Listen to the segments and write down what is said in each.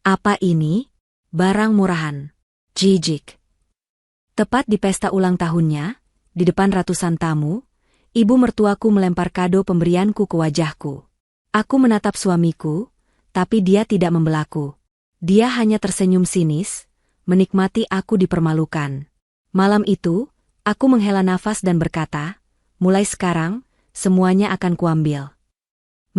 Apa ini? Barang murahan. Jijik. Tepat di pesta ulang tahunnya, di depan ratusan tamu, ibu mertuaku melempar kado pemberianku ke wajahku. Aku menatap suamiku, tapi dia tidak membelaku. Dia hanya tersenyum sinis, menikmati aku dipermalukan. Malam itu, aku menghela nafas dan berkata, mulai sekarang, semuanya akan kuambil.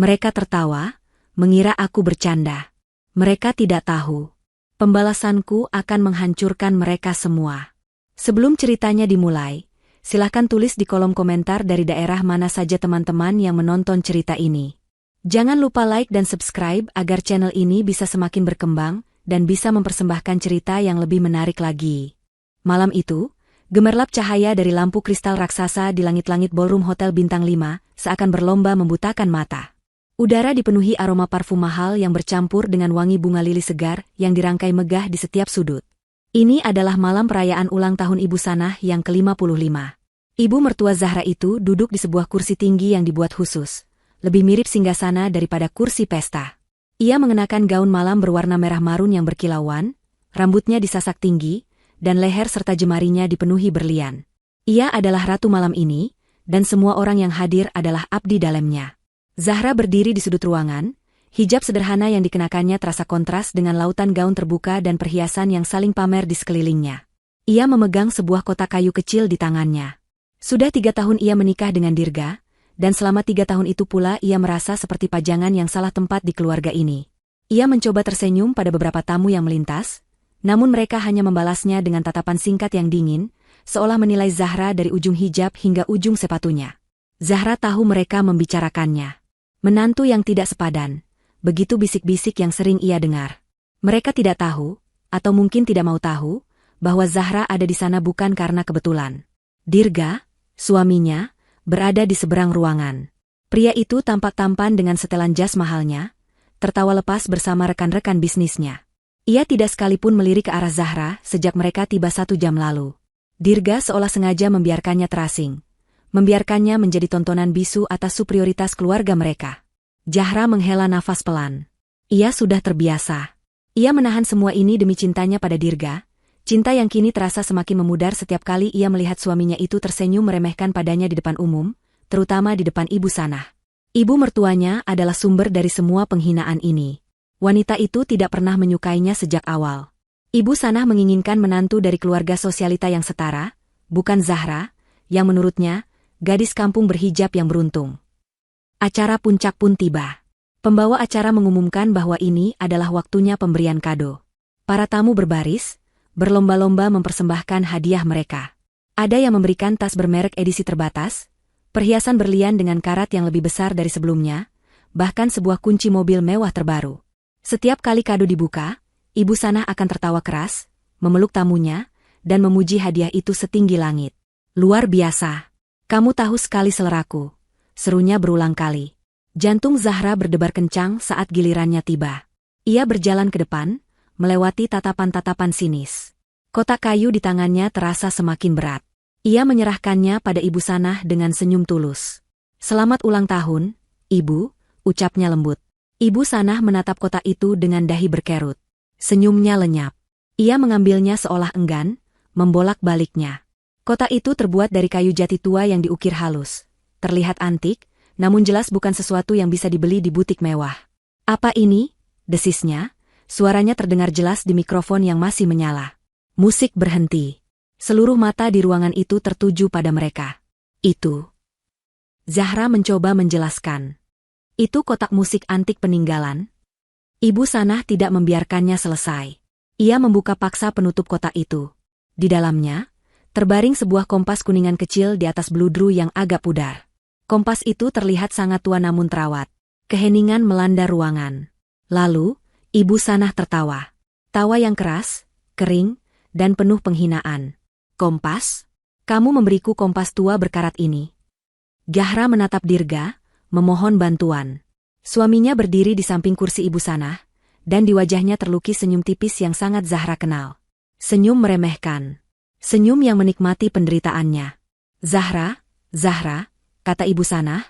Mereka tertawa, mengira aku bercanda. Mereka tidak tahu. Pembalasanku akan menghancurkan mereka semua. Sebelum ceritanya dimulai, silahkan tulis di kolom komentar dari daerah mana saja teman-teman yang menonton cerita ini. Jangan lupa like dan subscribe agar channel ini bisa semakin berkembang dan bisa mempersembahkan cerita yang lebih menarik lagi. Malam itu, gemerlap cahaya dari lampu kristal raksasa di langit-langit ballroom Hotel Bintang 5 seakan berlomba membutakan mata. Udara dipenuhi aroma parfum mahal yang bercampur dengan wangi bunga lili segar yang dirangkai megah di setiap sudut. Ini adalah malam perayaan ulang tahun Ibu Sanah yang ke-55. Ibu mertua Zahra itu duduk di sebuah kursi tinggi yang dibuat khusus, lebih mirip singgasana daripada kursi pesta. Ia mengenakan gaun malam berwarna merah marun yang berkilauan, rambutnya disasak tinggi, dan leher serta jemarinya dipenuhi berlian. Ia adalah ratu malam ini, dan semua orang yang hadir adalah abdi dalamnya. Zahra berdiri di sudut ruangan, hijab sederhana yang dikenakannya terasa kontras dengan lautan gaun terbuka dan perhiasan yang saling pamer di sekelilingnya. Ia memegang sebuah kotak kayu kecil di tangannya. Sudah 3 tahun ia menikah dengan Dirga, dan selama 3 tahun itu pula ia merasa seperti pajangan yang salah tempat di keluarga ini. Ia mencoba tersenyum pada beberapa tamu yang melintas, namun mereka hanya membalasnya dengan tatapan singkat yang dingin, seolah menilai Zahra dari ujung hijab hingga ujung sepatunya. Zahra tahu mereka membicarakannya. Menantu yang tidak sepadan, begitu bisik-bisik yang sering ia dengar. Mereka tidak tahu, atau mungkin tidak mau tahu, bahwa Zahra ada di sana bukan karena kebetulan. Dirga, suaminya, berada di seberang ruangan. Pria itu tampak tampan dengan setelan jas mahalnya, tertawa lepas bersama rekan-rekan bisnisnya. Ia tidak sekalipun melirik ke arah Zahra sejak mereka tiba 1 jam lalu. Dirga seolah sengaja membiarkannya terasing. Membiarkannya menjadi tontonan bisu atas superioritas keluarga mereka. Zahra menghela nafas pelan. Ia sudah terbiasa. Ia menahan semua ini demi cintanya pada Dirga, cinta yang kini terasa semakin memudar setiap kali ia melihat suaminya itu tersenyum meremehkan padanya di depan umum, terutama di depan Ibu Sanah. Ibu mertuanya adalah sumber dari semua penghinaan ini. Wanita itu tidak pernah menyukainya sejak awal. Ibu Sanah menginginkan menantu dari keluarga sosialita yang setara, bukan Zahra, yang menurutnya, gadis kampung berhijab yang beruntung. Acara puncak pun tiba. Pembawa acara mengumumkan bahwa ini adalah waktunya pemberian kado. Para tamu berbaris, berlomba-lomba mempersembahkan hadiah mereka. Ada yang memberikan tas bermerek edisi terbatas, perhiasan berlian dengan karat yang lebih besar dari sebelumnya, bahkan sebuah kunci mobil mewah terbaru. Setiap kali kado dibuka, Ibu Sanah akan tertawa keras, memeluk tamunya, dan memuji hadiah itu setinggi langit. Luar biasa. Kamu tahu sekali seleraku, serunya berulang kali. Jantung Zahra berdebar kencang saat gilirannya tiba. Ia berjalan ke depan, melewati tatapan-tatapan sinis. Kotak kayu di tangannya terasa semakin berat. Ia menyerahkannya pada Ibu Sanah dengan senyum tulus. Selamat ulang tahun, Ibu, ucapnya lembut. Ibu Sanah menatap kotak itu dengan dahi berkerut. Senyumnya lenyap. Ia mengambilnya seolah enggan, membolak-baliknya. Kotak itu terbuat dari kayu jati tua yang diukir halus. Terlihat antik, namun jelas bukan sesuatu yang bisa dibeli di butik mewah. Apa ini? Desisnya. Suaranya terdengar jelas di mikrofon yang masih menyala. Musik berhenti. Seluruh mata di ruangan itu tertuju pada mereka. Itu. Zahra mencoba menjelaskan. Itu kotak musik antik peninggalan. Ibu Sanah tidak membiarkannya selesai. Ia membuka paksa penutup kotak itu. Di dalamnya, terbaring sebuah kompas kuningan kecil di atas bludru yang agak pudar. Kompas itu terlihat sangat tua namun terawat. Keheningan melanda ruangan. Lalu, Ibu Sanah tertawa. Tawa yang keras, kering, dan penuh penghinaan. Kompas? Kamu memberiku kompas tua berkarat ini. Zahra menatap Dirga, memohon bantuan. Suaminya berdiri di samping kursi Ibu Sanah, dan di wajahnya terlukis senyum tipis yang sangat Zahra kenal. Senyum meremehkan. Senyum yang menikmati penderitaannya. Zahra, kata Ibu Sanah,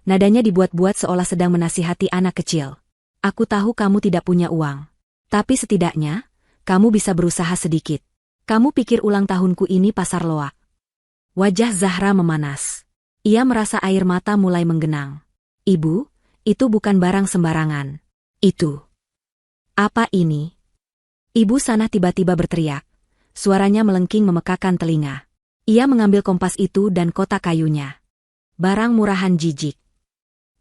nadanya dibuat-buat seolah sedang menasihati anak kecil. Aku tahu kamu tidak punya uang. Tapi setidaknya, kamu bisa berusaha sedikit. Kamu pikir ulang tahunku ini pasar loak? Wajah Zahra memanas. Ia merasa air mata mulai menggenang. Ibu, itu bukan barang sembarangan. Itu. Apa ini? Ibu Sanah tiba-tiba berteriak. Suaranya melengking memekakan telinga. Ia mengambil kompas itu dan kotak kayunya. Barang murahan jijik.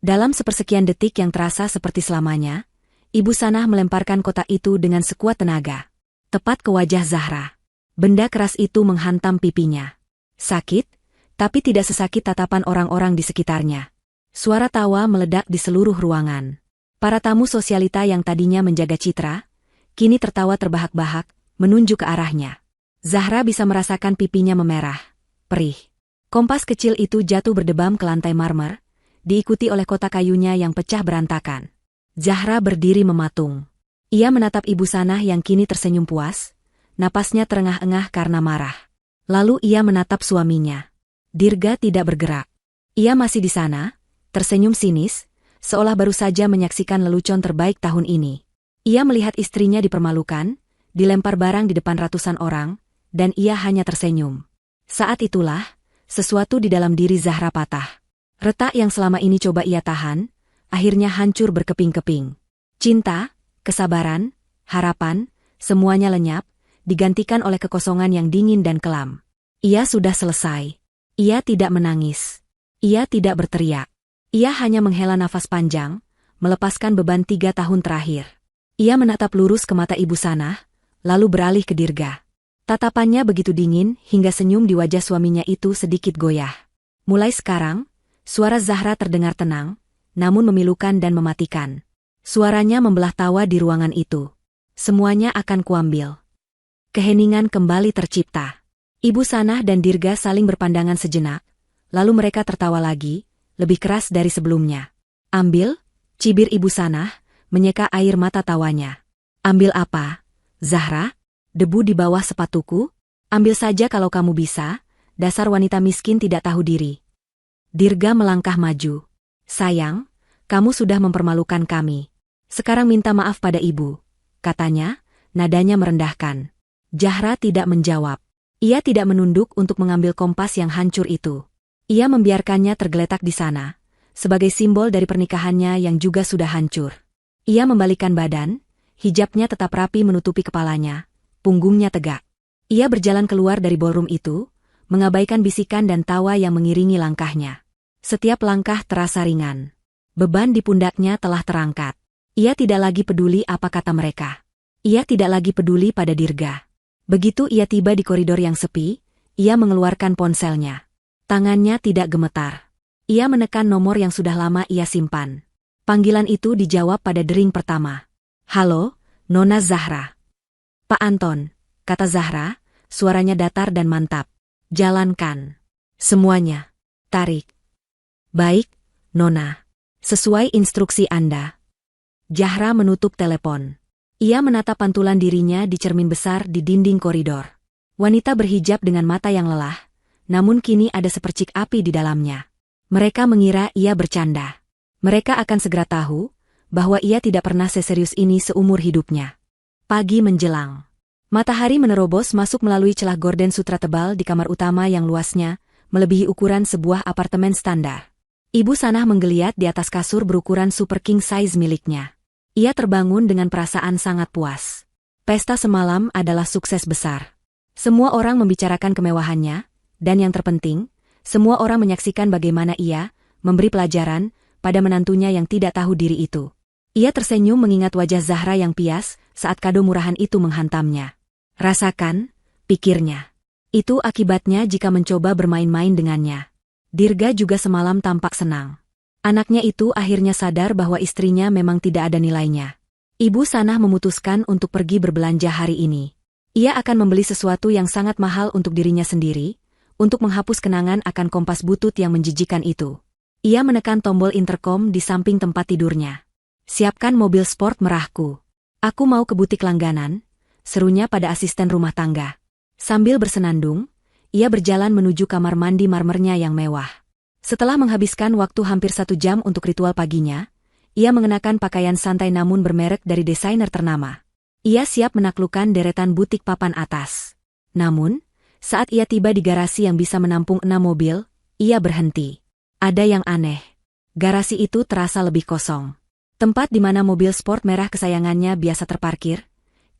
Dalam sepersekian detik yang terasa seperti selamanya, Ibu Sanah melemparkan kotak itu dengan sekuat tenaga. Tepat ke wajah Zahra. Benda keras itu menghantam pipinya. Sakit, tapi tidak sesakit tatapan orang-orang di sekitarnya. Suara tawa meledak di seluruh ruangan. Para tamu sosialita yang tadinya menjaga citra, kini tertawa terbahak-bahak, menunjuk ke arahnya. Zahra bisa merasakan pipinya memerah, perih. Kompas kecil itu jatuh berdebam ke lantai marmer, diikuti oleh kotak kayunya yang pecah berantakan. Zahra berdiri mematung. Ia menatap Ibu Sanah yang kini tersenyum puas, napasnya terengah-engah karena marah. Lalu ia menatap suaminya. Dirga tidak bergerak. Ia masih di sana, tersenyum sinis, seolah baru saja menyaksikan lelucon terbaik tahun ini. Ia melihat istrinya dipermalukan, dilempar barang di depan ratusan orang, dan ia hanya tersenyum. Saat itulah, sesuatu di dalam diri Zahra patah. Retak yang selama ini coba ia tahan, akhirnya hancur berkeping-keping. Cinta, kesabaran, harapan, semuanya lenyap, digantikan oleh kekosongan yang dingin dan kelam. Ia sudah selesai. Ia tidak menangis. Ia tidak berteriak. Ia hanya menghela nafas panjang, melepaskan beban 3 tahun terakhir. Ia menatap lurus ke mata Ibu Sanah, lalu beralih ke Dirga. Tatapannya begitu dingin hingga senyum di wajah suaminya itu sedikit goyah. Mulai sekarang, suara Zahra terdengar tenang, namun memilukan dan mematikan. Suaranya membelah tawa di ruangan itu. Semuanya akan kuambil. Keheningan kembali tercipta. Ibu Sanah dan Dirga saling berpandangan sejenak, lalu mereka tertawa lagi, lebih keras dari sebelumnya. Ambil, cibir Ibu Sanah, menyeka air mata tawanya. Ambil apa, Zahra? Debu di bawah sepatuku? Ambil saja kalau kamu bisa, dasar wanita miskin tidak tahu diri. Dirga melangkah maju. Sayang, kamu sudah mempermalukan kami. Sekarang minta maaf pada ibu, katanya, nadanya merendahkan. Zahra tidak menjawab. Ia tidak menunduk untuk mengambil kompas yang hancur itu. Ia membiarkannya tergeletak di sana, sebagai simbol dari pernikahannya yang juga sudah hancur. Ia membalikkan badan, hijabnya tetap rapi menutupi kepalanya, punggungnya tegak. Ia berjalan keluar dari ballroom itu, mengabaikan bisikan dan tawa yang mengiringi langkahnya. Setiap langkah terasa ringan. Beban di pundaknya telah terangkat. Ia tidak lagi peduli apa kata mereka. Ia tidak lagi peduli pada Dirga. Begitu ia tiba di koridor yang sepi, ia mengeluarkan ponselnya. Tangannya tidak gemetar. Ia menekan nomor yang sudah lama ia simpan. Panggilan itu dijawab pada dering pertama. Halo, Nona Zahra. Pak Anton, kata Zahra, suaranya datar dan mantap. Jalankan. Semuanya. Tarik. Baik, Nona. Sesuai instruksi Anda. Zahra menutup telepon. Ia menatap pantulan dirinya di cermin besar di dinding koridor. Wanita berhijab dengan mata yang lelah, namun kini ada sepercik api di dalamnya. Mereka mengira ia bercanda. Mereka akan segera tahu bahwa ia tidak pernah seserius ini seumur hidupnya. Pagi menjelang. Matahari menerobos masuk melalui celah gorden sutra tebal di kamar utama yang luasnya melebihi ukuran sebuah apartemen standar. Ibu Sanah menggeliat di atas kasur berukuran super king size miliknya. Ia terbangun dengan perasaan sangat puas. Pesta semalam adalah sukses besar. Semua orang membicarakan kemewahannya, dan yang terpenting, semua orang menyaksikan bagaimana ia memberi pelajaran pada menantunya yang tidak tahu diri itu. Ia tersenyum mengingat wajah Zahra yang pias saat kado murahan itu menghantamnya. Rasakan, pikirnya. Itu akibatnya jika mencoba bermain-main dengannya. Dirga juga semalam tampak senang. Anaknya itu akhirnya sadar bahwa istrinya memang tidak ada nilainya. Ibu Sanah memutuskan untuk pergi berbelanja hari ini. Ia akan membeli sesuatu yang sangat mahal untuk dirinya sendiri, untuk menghapus kenangan akan kompas butut yang menjijikan itu. Ia menekan tombol interkom di samping tempat tidurnya. Siapkan mobil sport merahku. Aku mau ke butik langganan, serunya pada asisten rumah tangga. Sambil bersenandung, ia berjalan menuju kamar mandi marmernya yang mewah. Setelah menghabiskan waktu hampir 1 jam untuk ritual paginya, ia mengenakan pakaian santai namun bermerek dari desainer ternama. Ia siap menaklukkan deretan butik papan atas. Namun, saat ia tiba di garasi yang bisa menampung 6 mobil, ia berhenti. Ada yang aneh. Garasi itu terasa lebih kosong. Tempat di mana mobil sport merah kesayangannya biasa terparkir,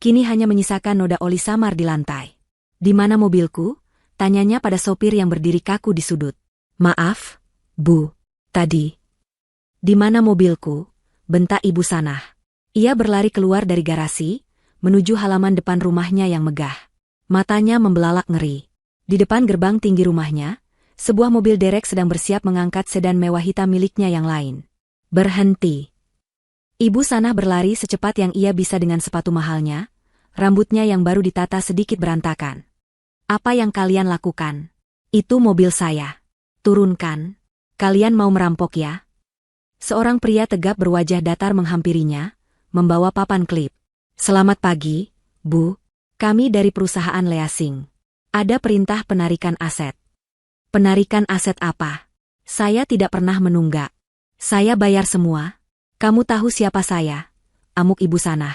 kini hanya menyisakan noda oli samar di lantai. "Di mana mobilku?" tanyanya pada sopir yang berdiri kaku di sudut. "Maaf, Bu. Tadi." "Di mana mobilku?" bentak Ibu Sanah. Ia berlari keluar dari garasi, menuju halaman depan rumahnya yang megah. Matanya membelalak ngeri. Di depan gerbang tinggi rumahnya, sebuah mobil derek sedang bersiap mengangkat sedan mewah hitam miliknya yang lain. "Berhenti." Ibu Sanah berlari secepat yang ia bisa dengan sepatu mahalnya, rambutnya yang baru ditata sedikit berantakan. "Apa yang kalian lakukan? Itu mobil saya. Turunkan. Kalian mau merampok ya?" Seorang pria tegap berwajah datar menghampirinya, membawa papan klip. "Selamat pagi, Bu. Kami dari perusahaan leasing. Ada perintah penarikan aset." "Penarikan aset apa? Saya tidak pernah menunggak. Saya bayar semua." "Kamu tahu siapa saya?" amuk Ibu Sanah.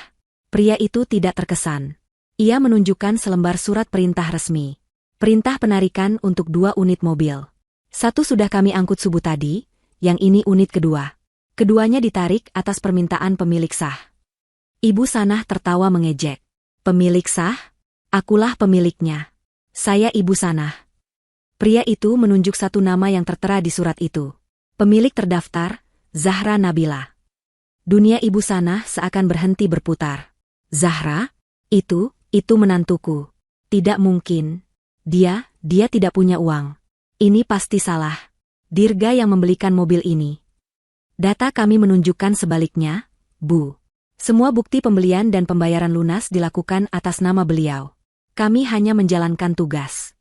Pria itu tidak terkesan. Ia menunjukkan selembar surat perintah resmi. "Perintah penarikan untuk 2 unit mobil. Satu sudah kami angkut subuh tadi, yang ini unit kedua. Keduanya ditarik atas permintaan pemilik sah." Ibu Sanah tertawa mengejek. "Pemilik sah? Akulah pemiliknya. Saya Ibu Sanah." Pria itu menunjuk satu nama yang tertera di surat itu. Pemilik terdaftar, Zahra Nabila. Dunia Ibu Sanah seakan berhenti berputar. "Zahra? Itu menantuku. Tidak mungkin. Dia tidak punya uang. Ini pasti salah. Dirga yang membelikan mobil ini." "Data kami menunjukkan sebaliknya, Bu. Semua bukti pembelian dan pembayaran lunas dilakukan atas nama beliau. Kami hanya menjalankan tugas."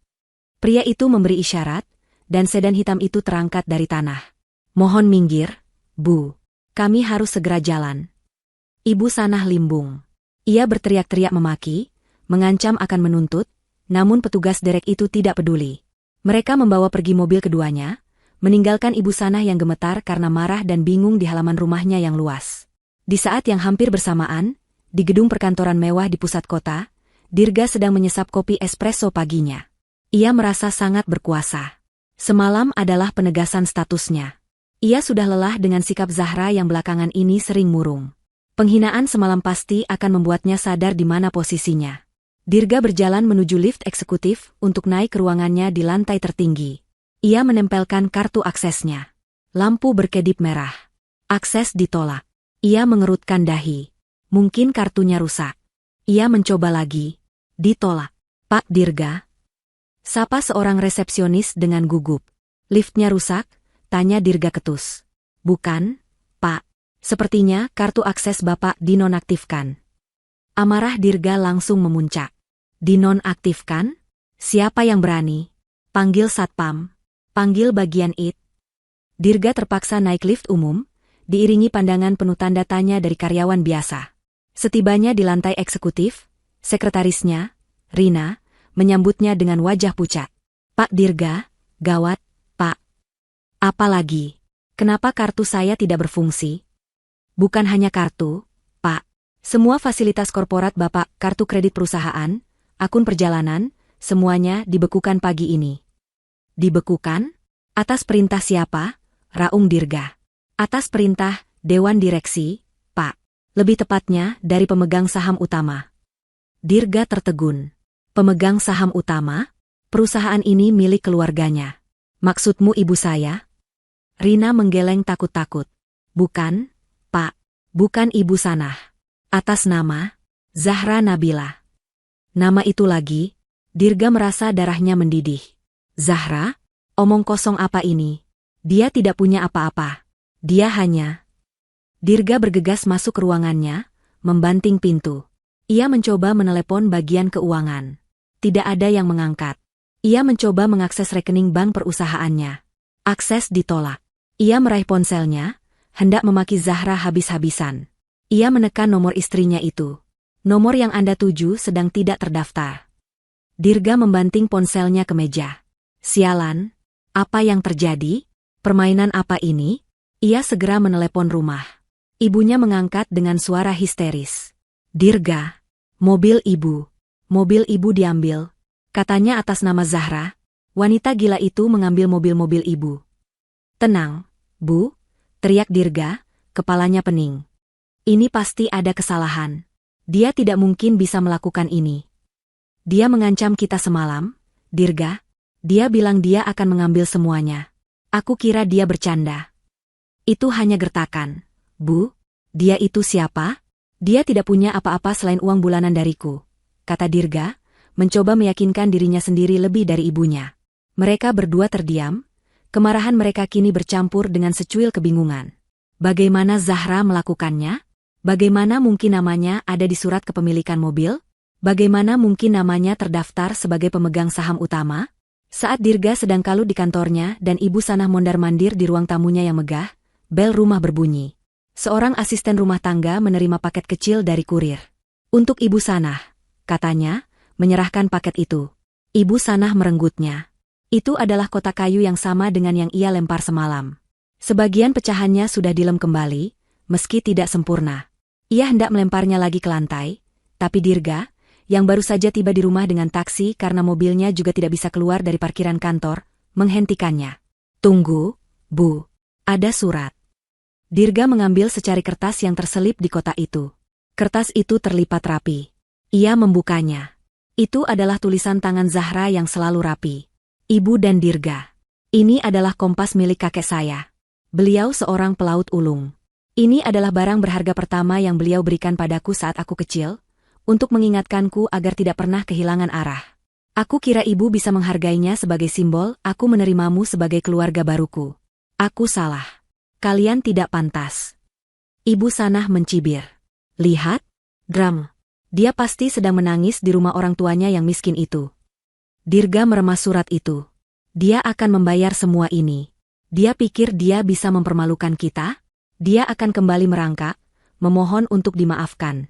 Pria itu memberi isyarat, dan sedan hitam itu terangkat dari tanah. "Mohon minggir, Bu. Kami harus segera jalan." Ibu Sanah limbung. Ia berteriak-teriak memaki, mengancam akan menuntut, namun petugas derek itu tidak peduli. Mereka membawa pergi mobil keduanya, meninggalkan Ibu Sanah yang gemetar karena marah dan bingung di halaman rumahnya yang luas. Di saat yang hampir bersamaan, di gedung perkantoran mewah di pusat kota, Dirga sedang menyesap kopi espresso paginya. Ia merasa sangat berkuasa. Semalam adalah penegasan statusnya. Ia sudah lelah dengan sikap Zahra yang belakangan ini sering murung. Penghinaan semalam pasti akan membuatnya sadar di mana posisinya. Dirga berjalan menuju lift eksekutif untuk naik ke ruangannya di lantai tertinggi. Ia menempelkan kartu aksesnya. Lampu berkedip merah. Akses ditolak. Ia mengerutkan dahi. Mungkin kartunya rusak. Ia mencoba lagi. Ditolak. "Pak Dirga?" sapa seorang resepsionis dengan gugup. "Liftnya rusak?" tanya Dirga ketus. "Bukan, Pak. Sepertinya kartu akses Bapak dinonaktifkan." Amarah Dirga langsung memuncak. "Dinonaktifkan? Siapa yang berani? Panggil satpam. Panggil bagian IT." Dirga terpaksa naik lift umum, diiringi pandangan penuh tanda tanya dari karyawan biasa. Setibanya di lantai eksekutif, sekretarisnya, Rina, menyambutnya dengan wajah pucat. "Pak Dirga, gawat, Pak." "Apa lagi? Kenapa kartu saya tidak berfungsi?" "Bukan hanya kartu, Pak. Semua fasilitas korporat Bapak, kartu kredit perusahaan, akun perjalanan, semuanya dibekukan pagi ini." "Dibekukan? Atas perintah siapa?" raung Dirga. "Atas perintah Dewan Direksi, Pak. Lebih tepatnya dari pemegang saham utama." Dirga tertegun. "Pemegang saham utama? Perusahaan ini milik keluarganya. Maksudmu ibu saya?" Rina menggeleng takut-takut. "Bukan, Pak. Bukan Ibu Sanah. Atas nama Zahra Nabila." Nama itu lagi, Dirga merasa darahnya mendidih. "Zahra? Omong kosong apa ini? Dia tidak punya apa-apa. Dia hanya..." Dirga bergegas masuk ke ruangannya, membanting pintu. Ia mencoba menelepon bagian keuangan. Tidak ada yang mengangkat. Ia mencoba mengakses rekening bank perusahaannya. Akses ditolak. Ia meraih ponselnya, hendak memaki Zahra habis-habisan. Ia menekan nomor istrinya itu. "Nomor yang Anda tuju sedang tidak terdaftar." Dirga membanting ponselnya ke meja. "Sialan, apa yang terjadi? Permainan apa ini?" Ia segera menelepon rumah. Ibunya mengangkat dengan suara histeris. "Dirga, Mobil ibu. Mobil ibu diambil. Katanya atas nama Zahra. Wanita gila itu mengambil mobil-mobil ibu. Tenang, Bu, teriak Dirga, kepalanya pening. Ini pasti ada kesalahan. Dia tidak mungkin bisa melakukan ini. Dia mengancam kita semalam, Dirga. Dia bilang dia akan mengambil semuanya. Aku kira dia bercanda. Itu hanya gertakan. Bu, dia itu siapa? Dia tidak punya apa-apa selain uang bulanan dariku, kata Dirga, mencoba meyakinkan dirinya sendiri lebih dari ibunya. Mereka berdua terdiam, kemarahan mereka kini bercampur dengan secuil kebingungan. Bagaimana Zahra melakukannya? Bagaimana mungkin namanya ada di surat kepemilikan mobil? Bagaimana mungkin namanya terdaftar sebagai pemegang saham utama? Saat Dirga sedang kalut di kantornya dan Ibu Sanah mondar-mandir di ruang tamunya yang megah, bel rumah berbunyi. Seorang asisten rumah tangga menerima paket kecil dari kurir. Untuk Ibu Sanah, katanya, menyerahkan paket itu. Ibu Sanah merenggutnya. Itu adalah kotak kayu yang sama dengan yang ia lempar semalam. Sebagian pecahannya sudah dilem kembali, meski tidak sempurna. Ia hendak melemparnya lagi ke lantai, tapi Dirga, yang baru saja tiba di rumah dengan taksi karena mobilnya juga tidak bisa keluar dari parkiran kantor, menghentikannya. Tunggu, Bu. Ada surat. Dirga mengambil secari kertas yang terselip di kotak itu. Kertas itu terlipat rapi. Ia membukanya. Itu adalah tulisan tangan Zahra yang selalu rapi. Ibu dan Dirga. Ini adalah kompas milik kakek saya. Beliau seorang pelaut ulung. Ini adalah barang berharga pertama yang beliau berikan padaku saat aku kecil, untuk mengingatkanku agar tidak pernah kehilangan arah. Aku kira ibu bisa menghargainya sebagai simbol aku menerimamu sebagai keluarga baruku. Aku salah. Kalian tidak pantas. Ibu Sanah mencibir. Lihat, Dram. Dia pasti sedang menangis di rumah orang tuanya yang miskin itu. Dirga meremas surat itu. Dia akan membayar semua ini. Dia pikir dia bisa mempermalukan kita? Dia akan kembali merangkak, memohon untuk dimaafkan.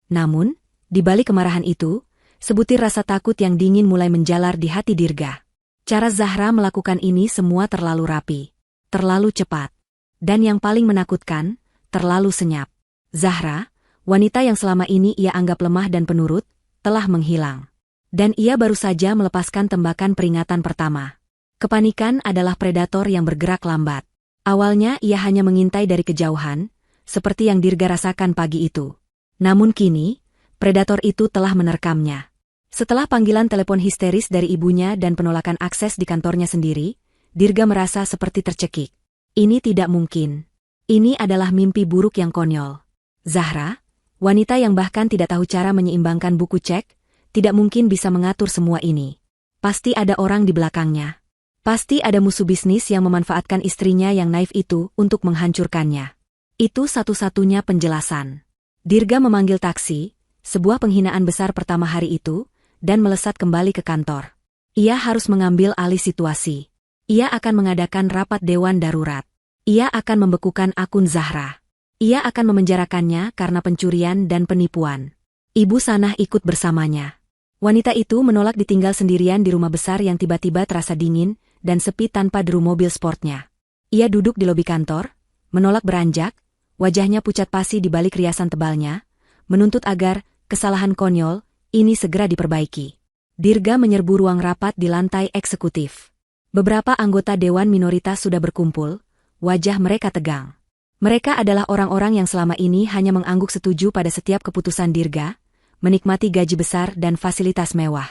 Namun, di balik kemarahan itu, sebutir rasa takut yang dingin mulai menjalar di hati Dirga. Cara Zahra melakukan ini semua terlalu rapi, terlalu cepat. Dan yang paling menakutkan, terlalu senyap. Zahra, wanita yang selama ini ia anggap lemah dan penurut, telah menghilang. Dan ia baru saja melepaskan tembakan peringatan pertama. Kepanikan adalah predator yang bergerak lambat. Awalnya ia hanya mengintai dari kejauhan, seperti yang Dirga rasakan pagi itu. Namun kini, predator itu telah menerkamnya. Setelah panggilan telepon histeris dari ibunya dan penolakan akses di kantornya sendiri, Dirga merasa seperti tercekik. Ini tidak mungkin. Ini adalah mimpi buruk yang konyol. Zahra, wanita yang bahkan tidak tahu cara menyeimbangkan buku cek, tidak mungkin bisa mengatur semua ini. Pasti ada orang di belakangnya. Pasti ada musuh bisnis yang memanfaatkan istrinya yang naif itu untuk menghancurkannya. Itu satu-satunya penjelasan. Dirga memanggil taksi, sebuah penghinaan besar pertama hari itu, dan melesat kembali ke kantor. Ia harus mengambil alih situasi. Ia akan mengadakan rapat dewan darurat. Ia akan membekukan akun Zahra. Ia akan memenjarakannya karena pencurian dan penipuan. Ibu Sanah ikut bersamanya. Wanita itu menolak ditinggal sendirian di rumah besar yang tiba-tiba terasa dingin dan sepi tanpa deru mobil sportnya. Ia duduk di lobi kantor, menolak beranjak, wajahnya pucat pasi di balik riasan tebalnya, menuntut agar kesalahan konyol ini segera diperbaiki. Dirga menyerbu ruang rapat di lantai eksekutif. Beberapa anggota Dewan Minoritas sudah berkumpul, wajah mereka tegang. Mereka adalah orang-orang yang selama ini hanya mengangguk setuju pada setiap keputusan Dirga, menikmati gaji besar dan fasilitas mewah.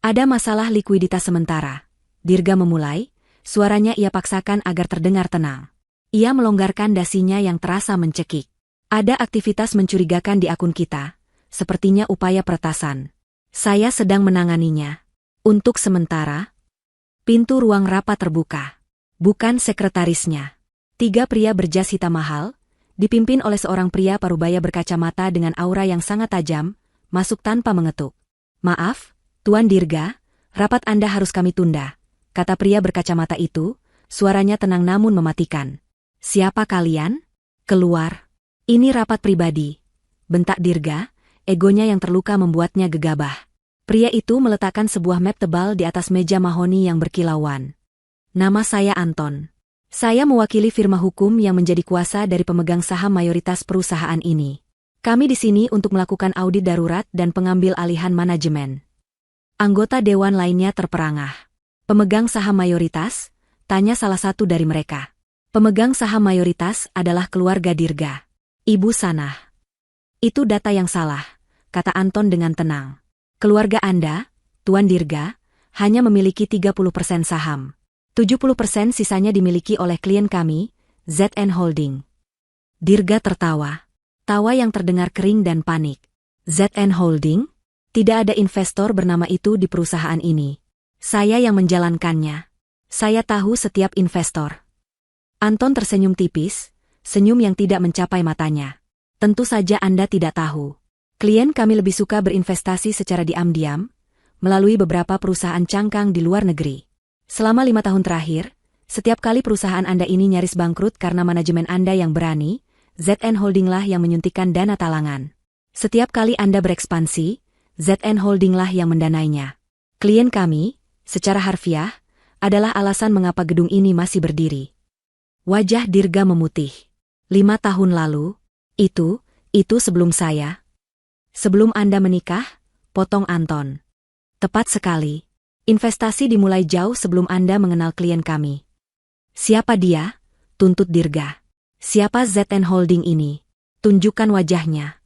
Ada masalah likuiditas sementara. Dirga memulai, suaranya ia paksakan agar terdengar tenang. Ia melonggarkan dasinya yang terasa mencekik. Ada aktivitas mencurigakan di akun kita, sepertinya upaya peretasan. Saya sedang menanganinya. Untuk sementara, pintu ruang rapat terbuka. Bukan sekretarisnya. 3 pria berjas hitam mahal, dipimpin oleh seorang pria parubaya berkacamata dengan aura yang sangat tajam, masuk tanpa mengetuk. Maaf, Tuan Dirga, rapat Anda harus kami tunda, kata pria berkacamata itu, suaranya tenang namun mematikan. Siapa kalian? Keluar. Ini rapat pribadi. Bentak Dirga, egonya yang terluka membuatnya gegabah. Pria itu meletakkan sebuah map tebal di atas meja mahoni yang berkilauan. Nama saya Anton. Saya mewakili firma hukum yang menjadi kuasa dari pemegang saham mayoritas perusahaan ini. Kami di sini untuk melakukan audit darurat dan pengambil alihan manajemen. Anggota dewan lainnya terperangah. Pemegang saham mayoritas? Tanya salah satu dari mereka. Pemegang saham mayoritas adalah keluarga Dirga. Ibu Sanah. Itu data yang salah, kata Anton dengan tenang. Keluarga Anda, Tuan Dirga, hanya memiliki 30% saham. 70% sisanya dimiliki oleh klien kami, ZN Holding. Dirga tertawa. Tawa yang terdengar kering dan panik. ZN Holding? Tidak ada investor bernama itu di perusahaan ini. Saya yang menjalankannya. Saya tahu setiap investor. Anton tersenyum tipis, senyum yang tidak mencapai matanya. Tentu saja Anda tidak tahu. Klien kami lebih suka berinvestasi secara diam-diam, melalui beberapa perusahaan cangkang di luar negeri. Selama 5 tahun terakhir, setiap kali perusahaan Anda ini nyaris bangkrut karena manajemen Anda yang berani, ZN Holding lah yang menyuntikkan dana talangan. Setiap kali Anda berekspansi, ZN Holding lah yang mendanainya. Klien kami, secara harfiah, adalah alasan mengapa gedung ini masih berdiri. Wajah Dirga memutih. 5 tahun lalu, itu sebelum saya. Sebelum Anda menikah, potong Anton. Tepat sekali. Investasi dimulai jauh sebelum Anda mengenal klien kami. Siapa dia? Tuntut Dirga. Siapa ZN Holding ini? Tunjukkan wajahnya.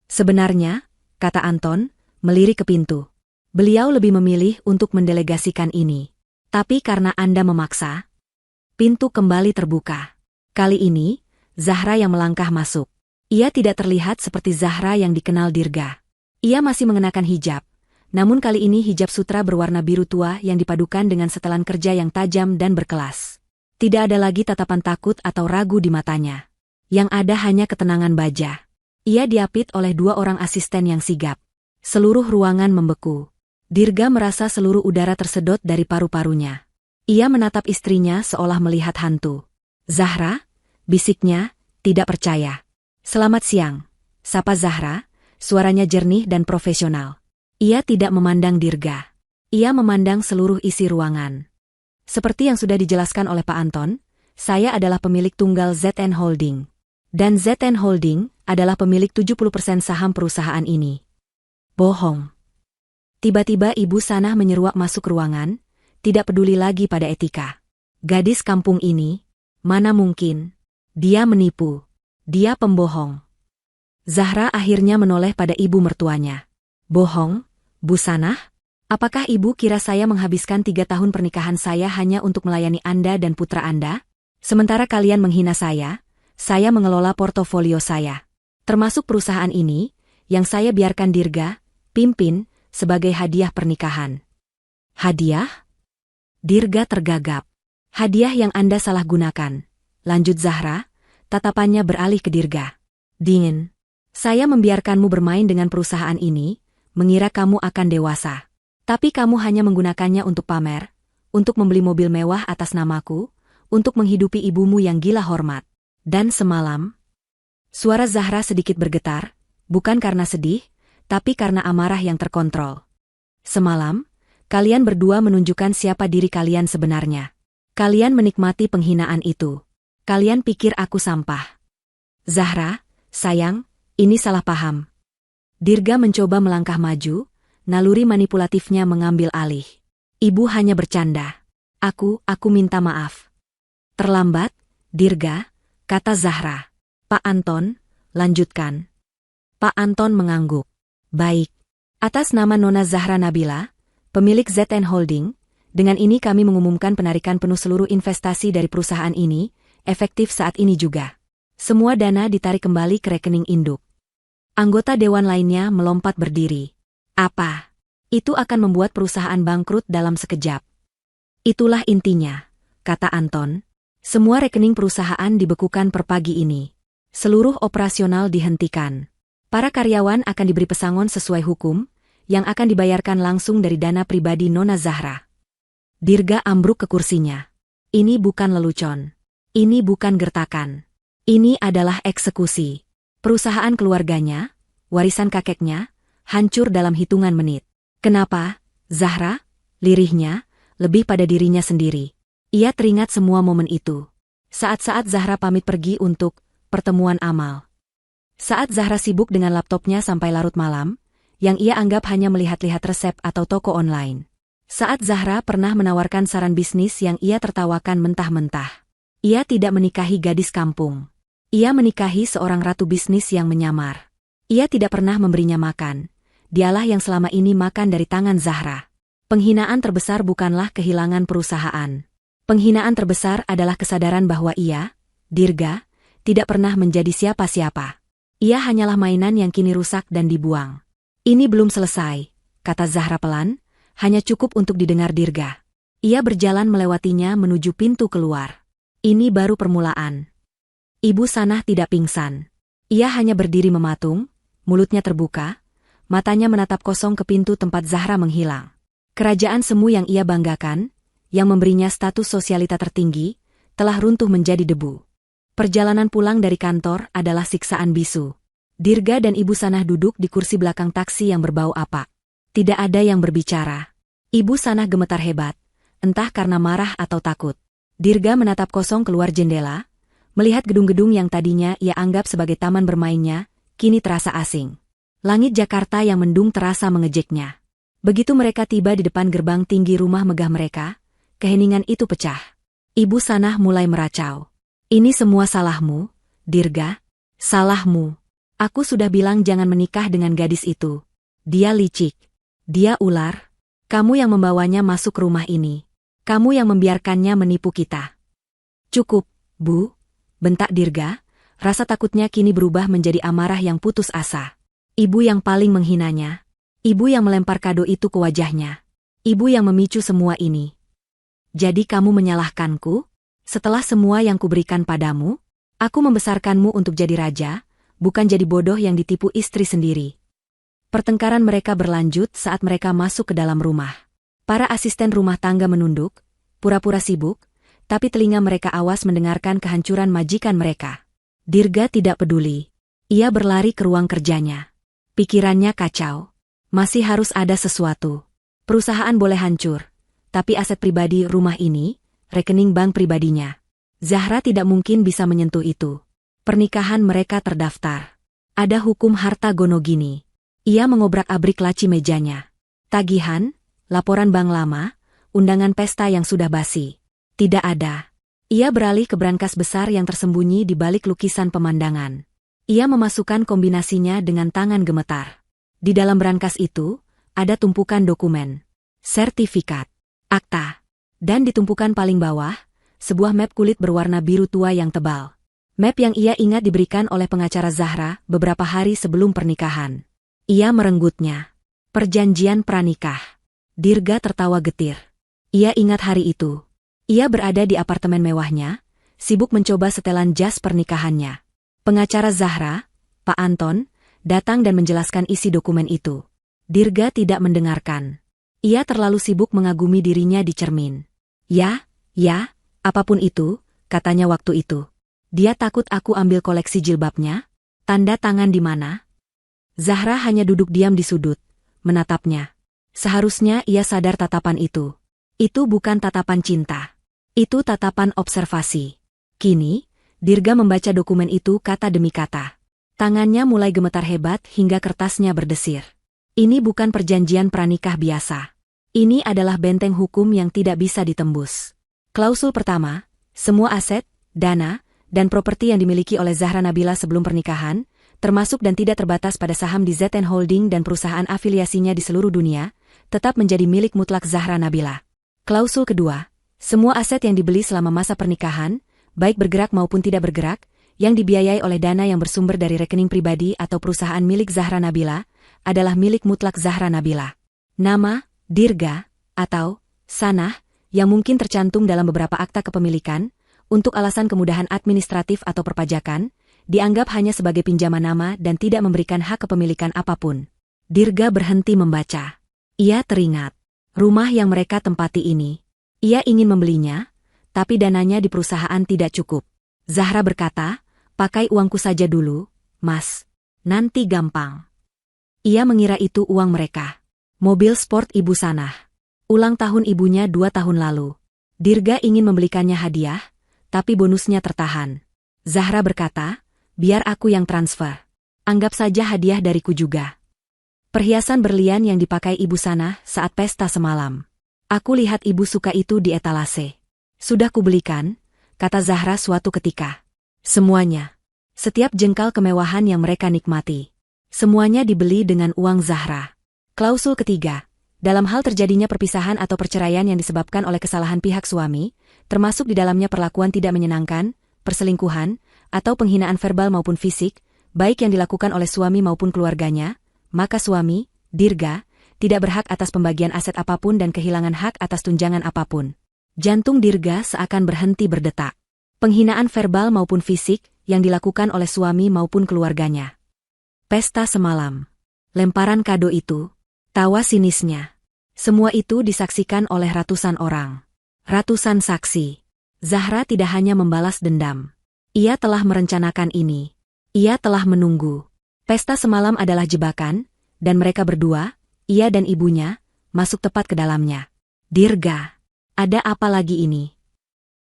Sebenarnya, kata Anton, melirik ke pintu. Beliau lebih memilih untuk mendelegasikan ini. Tapi karena Anda memaksa, pintu kembali terbuka. Kali ini, Zahra yang melangkah masuk. Ia tidak terlihat seperti Zahra yang dikenal Dirga. Ia masih mengenakan hijab. Namun kali ini hijab sutra berwarna biru tua yang dipadukan dengan setelan kerja yang tajam dan berkelas. Tidak ada lagi tatapan takut atau ragu di matanya. Yang ada hanya ketenangan baja. Ia diapit oleh 2 orang asisten yang sigap. Seluruh ruangan membeku. Dirga merasa seluruh udara tersedot dari paru-parunya. Ia menatap istrinya seolah melihat hantu. Zahra, bisiknya, tidak percaya. Selamat siang, sapa Zahra, suaranya jernih dan profesional. Ia tidak memandang Dirga. Ia memandang seluruh isi ruangan. Seperti yang sudah dijelaskan oleh Pak Anton, saya adalah pemilik tunggal ZN Holding. Dan ZN Holding adalah pemilik 70% saham perusahaan ini. Bohong. Tiba-tiba Ibu Sanah menyeruak masuk ruangan, tidak peduli lagi pada etika. Gadis kampung ini, mana mungkin. Dia menipu. Dia pembohong. Zahra akhirnya menoleh pada ibu mertuanya. Bohong, Bu Sanah? Apakah ibu kira saya menghabiskan 3 tahun pernikahan saya hanya untuk melayani Anda dan putra Anda? Sementara kalian menghina saya mengelola portofolio saya. Termasuk perusahaan ini, yang saya biarkan Dirga pimpin sebagai hadiah pernikahan. Hadiah? Dirga tergagap. Hadiah yang Anda salah gunakan. Lanjut Zahra, tatapannya beralih ke Dirga. Dingin. Saya membiarkanmu bermain dengan perusahaan ini, mengira kamu akan dewasa. Tapi kamu hanya menggunakannya untuk pamer, untuk membeli mobil mewah atas namaku, untuk menghidupi ibumu yang gila hormat. Dan semalam, suara Zahra sedikit bergetar, bukan karena sedih, tapi karena amarah yang terkontrol. Semalam, kalian berdua menunjukkan siapa diri kalian sebenarnya. Kalian menikmati penghinaan itu. Kalian pikir aku sampah. Zahra, sayang, ini salah paham. Dirga mencoba melangkah maju, naluri manipulatifnya mengambil alih. Ibu hanya bercanda. Aku minta maaf. Terlambat, Dirga, kata Zahra. Pak Anton, lanjutkan. Pak Anton mengangguk. Baik. Atas nama Nona Zahra Nabila, pemilik ZN Holding, dengan ini kami mengumumkan penarikan penuh seluruh investasi dari perusahaan ini, efektif saat ini juga. Semua dana ditarik kembali ke rekening induk. Anggota dewan lainnya melompat berdiri. Apa? Itu akan membuat perusahaan bangkrut dalam sekejap. Itulah intinya, kata Anton. Semua rekening perusahaan dibekukan per pagi ini. Seluruh operasional dihentikan. Para karyawan akan diberi pesangon sesuai hukum, yang akan dibayarkan langsung dari dana pribadi Nona Zahra. Dirga ambruk ke kursinya. Ini bukan lelucon. Ini bukan gertakan. Ini adalah eksekusi. Perusahaan keluarganya, warisan kakeknya, hancur dalam hitungan menit. Kenapa, Zahra? Lirihnya, lebih pada dirinya sendiri. Ia teringat semua momen itu. Saat-saat Zahra pamit pergi untuk pertemuan amal. Saat Zahra sibuk dengan laptopnya sampai larut malam, yang ia anggap hanya melihat-lihat resep atau toko online. Saat Zahra pernah menawarkan saran bisnis yang ia tertawakan mentah-mentah. Ia tidak menikahi gadis kampung. Ia menikahi seorang ratu bisnis yang menyamar. Ia tidak pernah memberinya makan. Dialah yang selama ini makan dari tangan Zahra. Penghinaan terbesar bukanlah kehilangan perusahaan. Penghinaan terbesar adalah kesadaran bahwa ia, Dirga, tidak pernah menjadi siapa-siapa. Ia hanyalah mainan yang kini rusak dan dibuang. Ini belum selesai, kata Zahra pelan, hanya cukup untuk didengar Dirga. Ia berjalan melewatinya menuju pintu keluar. Ini baru permulaan. Ibu Sanah tidak pingsan. Ia hanya berdiri mematung, mulutnya terbuka, matanya menatap kosong ke pintu tempat Zahra menghilang. Kerajaan semu yang ia banggakan, yang memberinya status sosialita tertinggi, telah runtuh menjadi debu. Perjalanan pulang dari kantor adalah siksaan bisu. Dirga dan Ibu Sanah duduk di kursi belakang taksi yang berbau apak. Tidak ada yang berbicara. Ibu Sanah gemetar hebat, entah karena marah atau takut. Dirga menatap kosong keluar jendela, melihat gedung-gedung yang tadinya ia anggap sebagai taman bermainnya, kini terasa asing. Langit Jakarta yang mendung terasa mengejeknya. Begitu mereka tiba di depan gerbang tinggi rumah megah mereka, keheningan itu pecah. Ibu Sanah mulai meracau. Ini semua salahmu, Dirga. Salahmu. Aku sudah bilang jangan menikah dengan gadis itu. Dia licik. Dia ular. Kamu yang membawanya masuk rumah ini. Kamu yang membiarkannya menipu kita. Cukup, Bu, bentak Dirga. Rasa takutnya kini berubah menjadi amarah yang putus asa. Ibu yang paling menghinanya. Ibu yang melempar kado itu ke wajahnya. Ibu yang memicu semua ini. Jadi kamu menyalahkanku? Setelah semua yang kuberikan padamu, aku membesarkanmu untuk jadi raja, bukan jadi bodoh yang ditipu istri sendiri. Pertengkaran mereka berlanjut saat mereka masuk ke dalam rumah. Para asisten rumah tangga menunduk, pura-pura sibuk, tapi telinga mereka awas mendengarkan kehancuran majikan mereka. Dirga tidak peduli. Ia berlari ke ruang kerjanya. Pikirannya kacau. Masih harus ada sesuatu. Perusahaan boleh hancur, tapi aset pribadi rumah ini, rekening bank pribadinya. Zahra tidak mungkin bisa menyentuh itu. Pernikahan mereka terdaftar. Ada hukum harta gono gini. Ia mengobrak-abrik laci mejanya. Tagihan, laporan bank lama, undangan pesta yang sudah basi. Tidak ada. Ia beralih ke brankas besar yang tersembunyi di balik lukisan pemandangan. Ia memasukkan kombinasinya dengan tangan gemetar. Di dalam brankas itu, ada tumpukan dokumen, sertifikat, akta. Dan di tumpukan paling bawah, sebuah map kulit berwarna biru tua yang tebal. Map yang ia ingat diberikan oleh pengacara Zahra beberapa hari sebelum pernikahan. Ia merenggutnya. Perjanjian pranikah. Dirga tertawa getir. Ia ingat hari itu. Ia berada di apartemen mewahnya, sibuk mencoba setelan jas pernikahannya. Pengacara Zahra, Pak Anton, datang dan menjelaskan isi dokumen itu. Dirga tidak mendengarkan. Ia terlalu sibuk mengagumi dirinya di cermin. Ya, apapun itu, katanya waktu itu. Dia takut aku ambil koleksi jilbabnya? Tanda tangan di mana? Zahra hanya duduk diam di sudut, menatapnya. Seharusnya ia sadar tatapan itu. Itu bukan tatapan cinta. Itu tatapan observasi. Kini, Dirga membaca dokumen itu kata demi kata. Tangannya mulai gemetar hebat hingga kertasnya berdesir. Ini bukan perjanjian pranikah biasa. Ini adalah benteng hukum yang tidak bisa ditembus. Klausul pertama, semua aset, dana, dan properti yang dimiliki oleh Zahra Nabila sebelum pernikahan, termasuk dan tidak terbatas pada saham di ZN Holding dan perusahaan afiliasinya di seluruh dunia, tetap menjadi milik mutlak Zahra Nabila. Klausul kedua, semua aset yang dibeli selama masa pernikahan, baik bergerak maupun tidak bergerak, yang dibiayai oleh dana yang bersumber dari rekening pribadi atau perusahaan milik Zahra Nabila, adalah milik mutlak Zahra Nabila. Nama, Dirga, atau Sanah, yang mungkin tercantum dalam beberapa akta kepemilikan, untuk alasan kemudahan administratif atau perpajakan, dianggap hanya sebagai pinjaman nama dan tidak memberikan hak kepemilikan apapun. Dirga berhenti membaca. Ia teringat. Rumah yang mereka tempati ini. Ia ingin membelinya, tapi dananya di perusahaan tidak cukup. Zahra berkata, pakai uangku saja dulu, Mas. Nanti gampang. Ia mengira itu uang mereka. Mobil sport Ibu Sanah. Ulang tahun ibunya 2 tahun lalu. Dirga ingin membelikannya hadiah, tapi bonusnya tertahan. Zahra berkata, biar aku yang transfer. Anggap saja hadiah dariku juga. Perhiasan berlian yang dipakai Ibu Sanah saat pesta semalam. Aku lihat Ibu suka itu di etalase. Sudah kubelikan, kata Zahra suatu ketika. Semuanya. Setiap jengkal kemewahan yang mereka nikmati. Semuanya dibeli dengan uang Zahra. Klausul ketiga. Dalam hal terjadinya perpisahan atau perceraian yang disebabkan oleh kesalahan pihak suami, termasuk di dalamnya perlakuan tidak menyenangkan, perselingkuhan, atau penghinaan verbal maupun fisik, baik yang dilakukan oleh suami maupun keluarganya, maka suami, Dirga, tidak berhak atas pembagian aset apapun dan kehilangan hak atas tunjangan apapun. Jantung Dirga seakan berhenti berdetak. Penghinaan verbal maupun fisik yang dilakukan oleh suami maupun keluarganya. Pesta semalam. Lemparan kado itu. Tawa sinisnya. Semua itu disaksikan oleh ratusan orang. Ratusan saksi. Zahra tidak hanya membalas dendam. Ia telah merencanakan ini. Ia telah menunggu. Pesta semalam adalah jebakan, dan mereka berdua, ia dan ibunya, masuk tepat ke dalamnya. Dirga, ada apa lagi ini?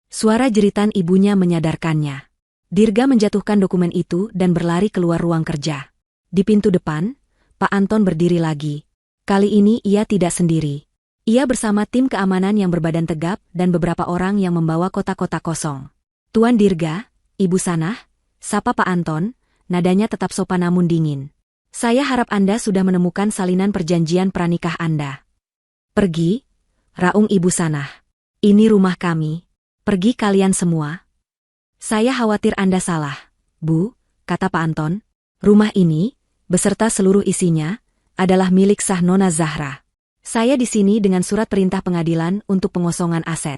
Suara jeritan ibunya menyadarkannya. Dirga menjatuhkan dokumen itu dan berlari keluar ruang kerja. Di pintu depan, Pak Anton berdiri lagi. Kali ini ia tidak sendiri. Ia bersama tim keamanan yang berbadan tegap dan beberapa orang yang membawa kotak-kotak kosong. Tuan Dirga, Ibu Sanah, sapa Pak Anton, nadanya tetap sopan namun dingin. Saya harap Anda sudah menemukan salinan perjanjian pranikah Anda. Pergi, raung Ibu Sanah. Ini rumah kami. Pergi kalian semua. Saya khawatir Anda salah, Bu, kata Pak Anton. Rumah ini, beserta seluruh isinya, adalah milik sah Nona Zahra. Saya di sini dengan surat perintah pengadilan untuk pengosongan aset.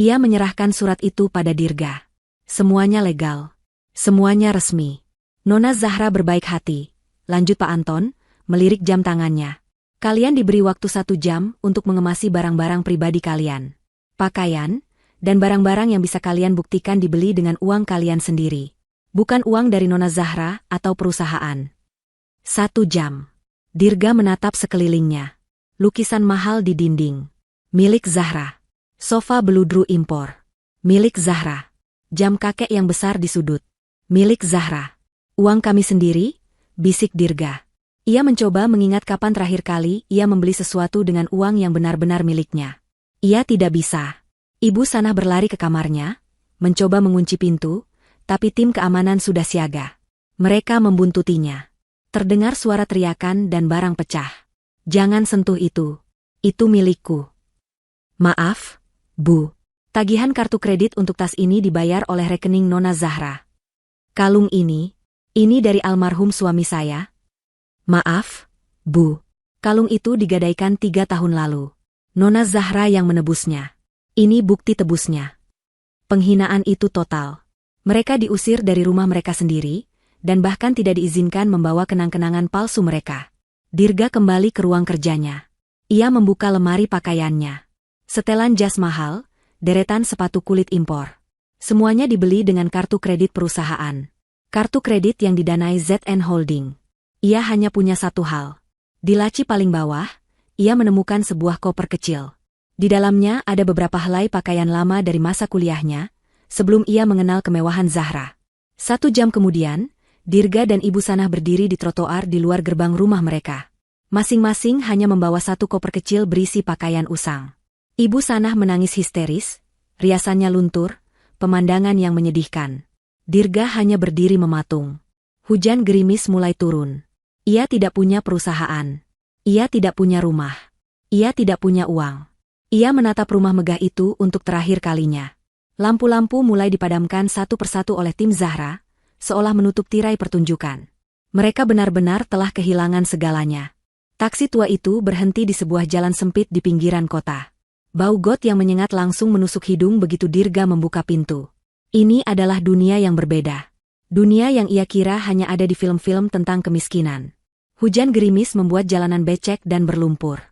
Ia menyerahkan surat itu pada Dirga. Semuanya legal. Semuanya resmi. Nona Zahra berbaik hati. Lanjut Pak Anton, melirik jam tangannya. Kalian diberi waktu 1 jam untuk mengemasi barang-barang pribadi kalian. Pakaian, dan barang-barang yang bisa kalian buktikan dibeli dengan uang kalian sendiri. Bukan uang dari Nona Zahra atau perusahaan. 1 jam. Dirga menatap sekelilingnya. Lukisan mahal di dinding. Milik Zahra. Sofa beludru impor. Milik Zahra. Jam kakek yang besar di sudut. Milik Zahra. Uang kami sendiri, bisik Dirga. Ia mencoba mengingat kapan terakhir kali ia membeli sesuatu dengan uang yang benar-benar miliknya. Ia tidak bisa. Ibu Sanah berlari ke kamarnya, mencoba mengunci pintu, tapi tim keamanan sudah siaga. Mereka membuntutinya. Terdengar suara teriakan dan barang pecah. Jangan sentuh itu. Itu milikku. Maaf, Bu. Tagihan kartu kredit untuk tas ini dibayar oleh rekening Nona Zahra. Kalung ini dari almarhum suami saya. Maaf, Bu. Kalung itu digadaikan 3 tahun lalu. Nona Zahra yang menebusnya. Ini bukti tebusnya. Penghinaan itu total. Mereka diusir dari rumah mereka sendiri, dan bahkan tidak diizinkan membawa kenang-kenangan palsu mereka. Dirga kembali ke ruang kerjanya. Ia membuka lemari pakaiannya. Setelan jas mahal, deretan sepatu kulit impor. Semuanya dibeli dengan kartu kredit perusahaan. Kartu kredit yang didanai ZN Holding. Ia hanya punya satu hal. Di laci paling bawah, ia menemukan sebuah koper kecil. Di dalamnya ada beberapa helai pakaian lama dari masa kuliahnya, sebelum ia mengenal kemewahan Zahra. 1 jam kemudian, Dirga dan Ibu Sanah berdiri di trotoar di luar gerbang rumah mereka. Masing-masing hanya membawa 1 koper kecil berisi pakaian usang. Ibu Sanah menangis histeris, riasannya luntur, pemandangan yang menyedihkan. Dirga hanya berdiri mematung. Hujan gerimis mulai turun. Ia tidak punya perusahaan. Ia tidak punya rumah. Ia tidak punya uang. Ia menatap rumah megah itu untuk terakhir kalinya. Lampu-lampu mulai dipadamkan satu persatu oleh tim Zahra, seolah menutup tirai pertunjukan. Mereka benar-benar telah kehilangan segalanya. Taksi tua itu berhenti di sebuah jalan sempit di pinggiran kota. Bau got yang menyengat langsung menusuk hidung begitu Dirga membuka pintu. Ini adalah dunia yang berbeda. Dunia yang ia kira hanya ada di film-film tentang kemiskinan. Hujan gerimis membuat jalanan becek dan berlumpur.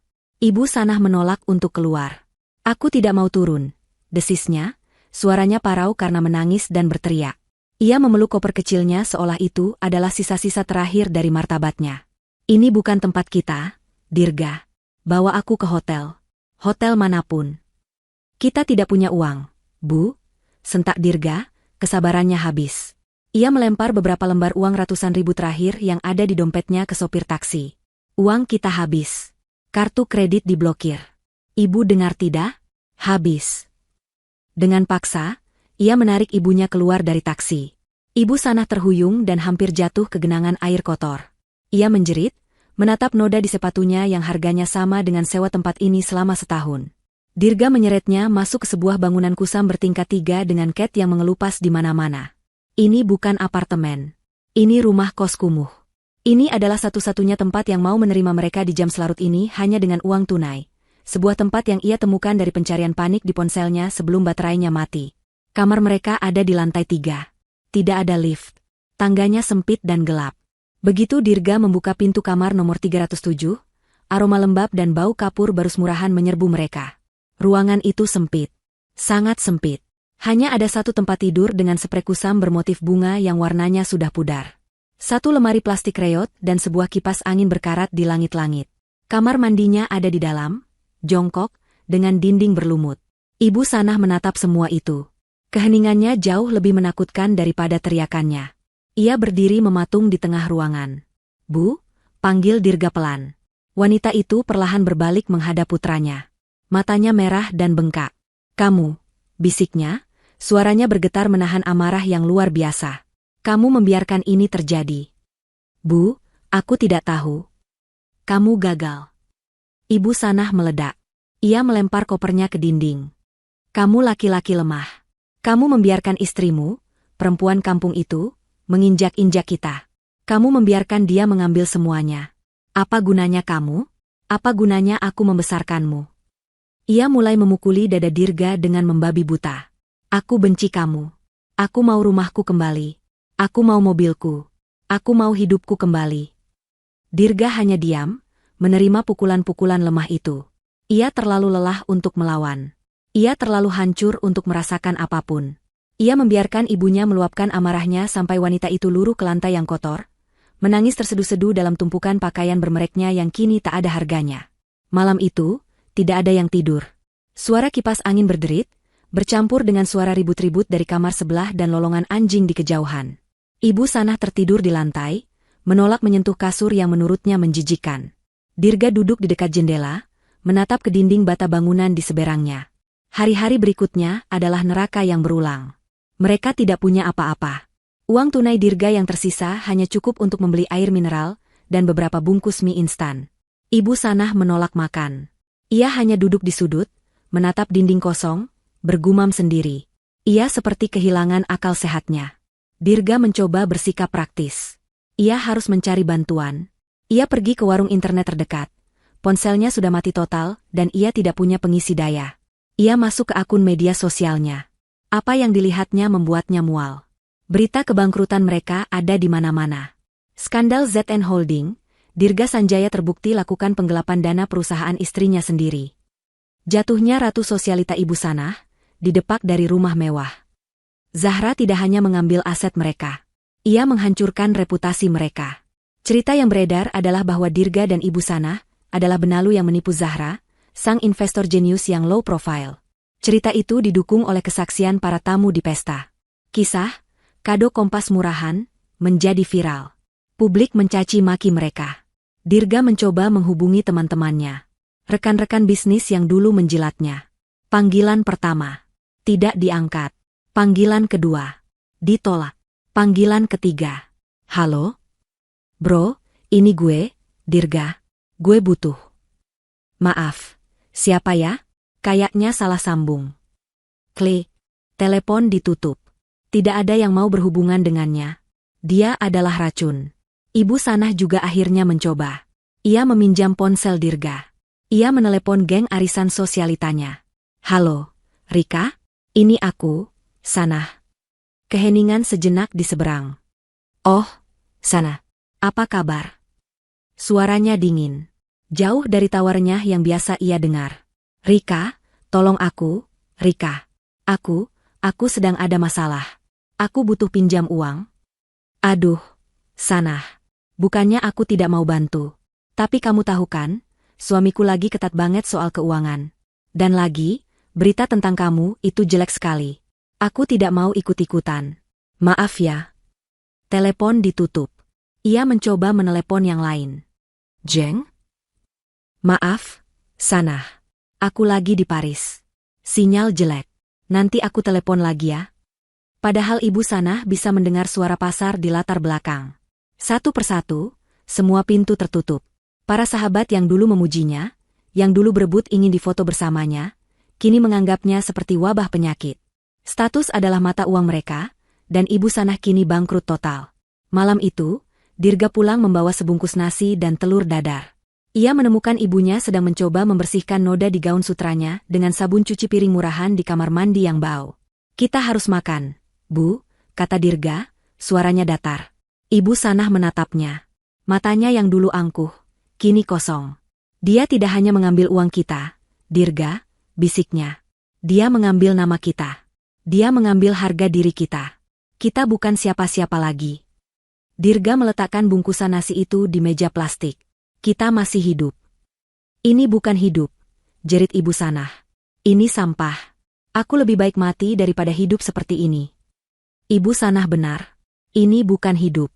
Ibu Sanah menolak untuk keluar. Aku tidak mau turun, desisnya, suaranya parau karena menangis dan berteriak. Ia memeluk koper kecilnya seolah itu adalah sisa-sisa terakhir dari martabatnya. Ini bukan tempat kita, Dirga. Bawa aku ke hotel. Hotel manapun. Kita tidak punya uang, Bu. Sentak Dirga, kesabarannya habis. Ia melempar beberapa lembar uang ratusan ribu terakhir yang ada di dompetnya ke sopir taksi. Uang kita habis. Kartu kredit diblokir. Ibu dengar tidak? Habis. Dengan paksa, ia menarik ibunya keluar dari taksi. Ibu Sanah terhuyung dan hampir jatuh ke genangan air kotor. Ia menjerit, menatap noda di sepatunya yang harganya sama dengan sewa tempat ini selama setahun. Dirga menyeretnya masuk ke sebuah bangunan kusam bertingkat 3 dengan cat yang mengelupas di mana-mana. Ini bukan apartemen. Ini rumah kos kumuh. Ini adalah satu-satunya tempat yang mau menerima mereka di jam selarut ini hanya dengan uang tunai. Sebuah tempat yang ia temukan dari pencarian panik di ponselnya sebelum baterainya mati. Kamar mereka ada di lantai 3. Tidak ada lift. Tangganya sempit dan gelap. Begitu Dirga membuka pintu kamar nomor 307, aroma lembab dan bau kapur barus murahan menyerbu mereka. Ruangan itu sempit. Sangat sempit. Hanya ada satu tempat tidur dengan sprei kusam bermotif bunga yang warnanya sudah pudar. Satu lemari plastik reot dan sebuah kipas angin berkarat di langit-langit. Kamar mandinya ada di dalam, jongkok, dengan dinding berlumut. Ibu Sanah menatap semua itu. Keheningannya jauh lebih menakutkan daripada teriakannya. Ia berdiri mematung di tengah ruangan. "Bu," panggil Dirga pelan. Wanita itu perlahan berbalik menghadap putranya. Matanya merah dan bengkak. "Kamu," bisiknya, suaranya bergetar menahan amarah yang luar biasa. "Kamu membiarkan ini terjadi." "Bu, aku tidak tahu." "Kamu gagal." Ibu Sanah meledak. Ia melempar kopernya ke dinding. "Kamu laki-laki lemah. Kamu membiarkan istrimu, perempuan kampung itu, menginjak-injak kita. Kamu membiarkan dia mengambil semuanya. Apa gunanya kamu? Apa gunanya aku membesarkanmu?" Ia mulai memukuli dada Dirga dengan membabi buta. "Aku benci kamu. Aku mau rumahku kembali. Aku mau mobilku. Aku mau hidupku kembali." Dirga hanya diam, menerima pukulan-pukulan lemah itu. Ia terlalu lelah untuk melawan. Ia terlalu hancur untuk merasakan apapun. Ia membiarkan ibunya meluapkan amarahnya sampai wanita itu luruh ke lantai yang kotor, menangis terseduh-seduh dalam tumpukan pakaian bermereknya yang kini tak ada harganya. Malam itu, tidak ada yang tidur. Suara kipas angin berderit, bercampur dengan suara ribut-ribut dari kamar sebelah dan lolongan anjing di kejauhan. Ibu Sanah tertidur di lantai, menolak menyentuh kasur yang menurutnya menjijikan. Dirga duduk di dekat jendela, menatap ke dinding bata bangunan di seberangnya. Hari-hari berikutnya adalah neraka yang berulang. Mereka tidak punya apa-apa. Uang tunai Dirga yang tersisa hanya cukup untuk membeli air mineral dan beberapa bungkus mie instan. Ibu Sanah menolak makan. Ia hanya duduk di sudut, menatap dinding kosong, bergumam sendiri. Ia seperti kehilangan akal sehatnya. Dirga mencoba bersikap praktis. Ia harus mencari bantuan. Ia pergi ke warung internet terdekat. Ponselnya sudah mati total dan ia tidak punya pengisi daya. Ia masuk ke akun media sosialnya. Apa yang dilihatnya membuatnya mual. Berita kebangkrutan mereka ada di mana-mana. Skandal ZN Holding, Dirga Sanjaya terbukti lakukan penggelapan dana perusahaan istrinya sendiri. Jatuhnya Ratu Sosialita Ibu Sanah, didepak dari rumah mewah. Zahra tidak hanya mengambil aset mereka. Ia menghancurkan reputasi mereka. Cerita yang beredar adalah bahwa Dirga dan Ibu Sanah adalah benalu yang menipu Zahra, sang investor jenius yang low profile. Cerita itu didukung oleh kesaksian para tamu di pesta. Kisah, kado Kompas murahan, menjadi viral. Publik mencaci maki mereka. Dirga mencoba menghubungi teman-temannya. Rekan-rekan bisnis yang dulu menjilatnya. Panggilan pertama. Tidak diangkat. Panggilan kedua. Ditolak. Panggilan ketiga. "Halo? Bro, ini gue, Dirga. Gue butuh." "Maaf. Siapa ya?" Kayaknya salah sambung. Klik. Telepon ditutup. Tidak ada yang mau berhubungan dengannya. Dia adalah racun. Ibu Sanah juga akhirnya mencoba. Ia meminjam ponsel Dirga. Ia menelepon geng arisan sosialitanya. "Halo, Rika? Ini aku, Sanah." Keheningan sejenak di seberang. "Oh, Sanah. Apa kabar?" Suaranya dingin. Jauh dari tawarnya yang biasa ia dengar. "Rika, tolong aku, Rika. Aku sedang ada masalah. Aku butuh pinjam uang." "Aduh, Sanah. Bukannya aku tidak mau bantu. Tapi kamu tahu kan, suamiku lagi ketat banget soal keuangan. Dan lagi, berita tentang kamu itu jelek sekali. Aku tidak mau ikut-ikutan. Maaf ya." Telepon ditutup. Ia mencoba menelepon yang lain. Jeng? Maaf, Sanah. Aku lagi di Paris. Sinyal jelek. Nanti aku telepon lagi ya. Padahal Ibu Sanah bisa mendengar suara pasar di latar belakang. Satu persatu, semua pintu tertutup. Para sahabat yang dulu memujinya, yang dulu berebut ingin difoto bersamanya, kini menganggapnya seperti wabah penyakit. Status adalah mata uang mereka, dan Ibu Sanah kini bangkrut total. Malam itu, Dirga pulang membawa sebungkus nasi dan telur dadar. Ia menemukan ibunya sedang mencoba membersihkan noda di gaun sutranya dengan sabun cuci piring murahan di kamar mandi yang bau. Kita harus makan, Bu, kata Dirga, suaranya datar. Ibu Sanah menatapnya. Matanya yang dulu angkuh, kini kosong. Dia tidak hanya mengambil uang kita, Dirga, bisiknya. Dia mengambil nama kita. Dia mengambil harga diri kita. Kita bukan siapa-siapa lagi. Dirga meletakkan bungkusan nasi itu di meja plastik. Kita masih hidup. Ini bukan hidup, jerit Ibu Sanah. Ini sampah. Aku lebih baik mati daripada hidup seperti ini. Ibu Sanah benar. Ini bukan hidup.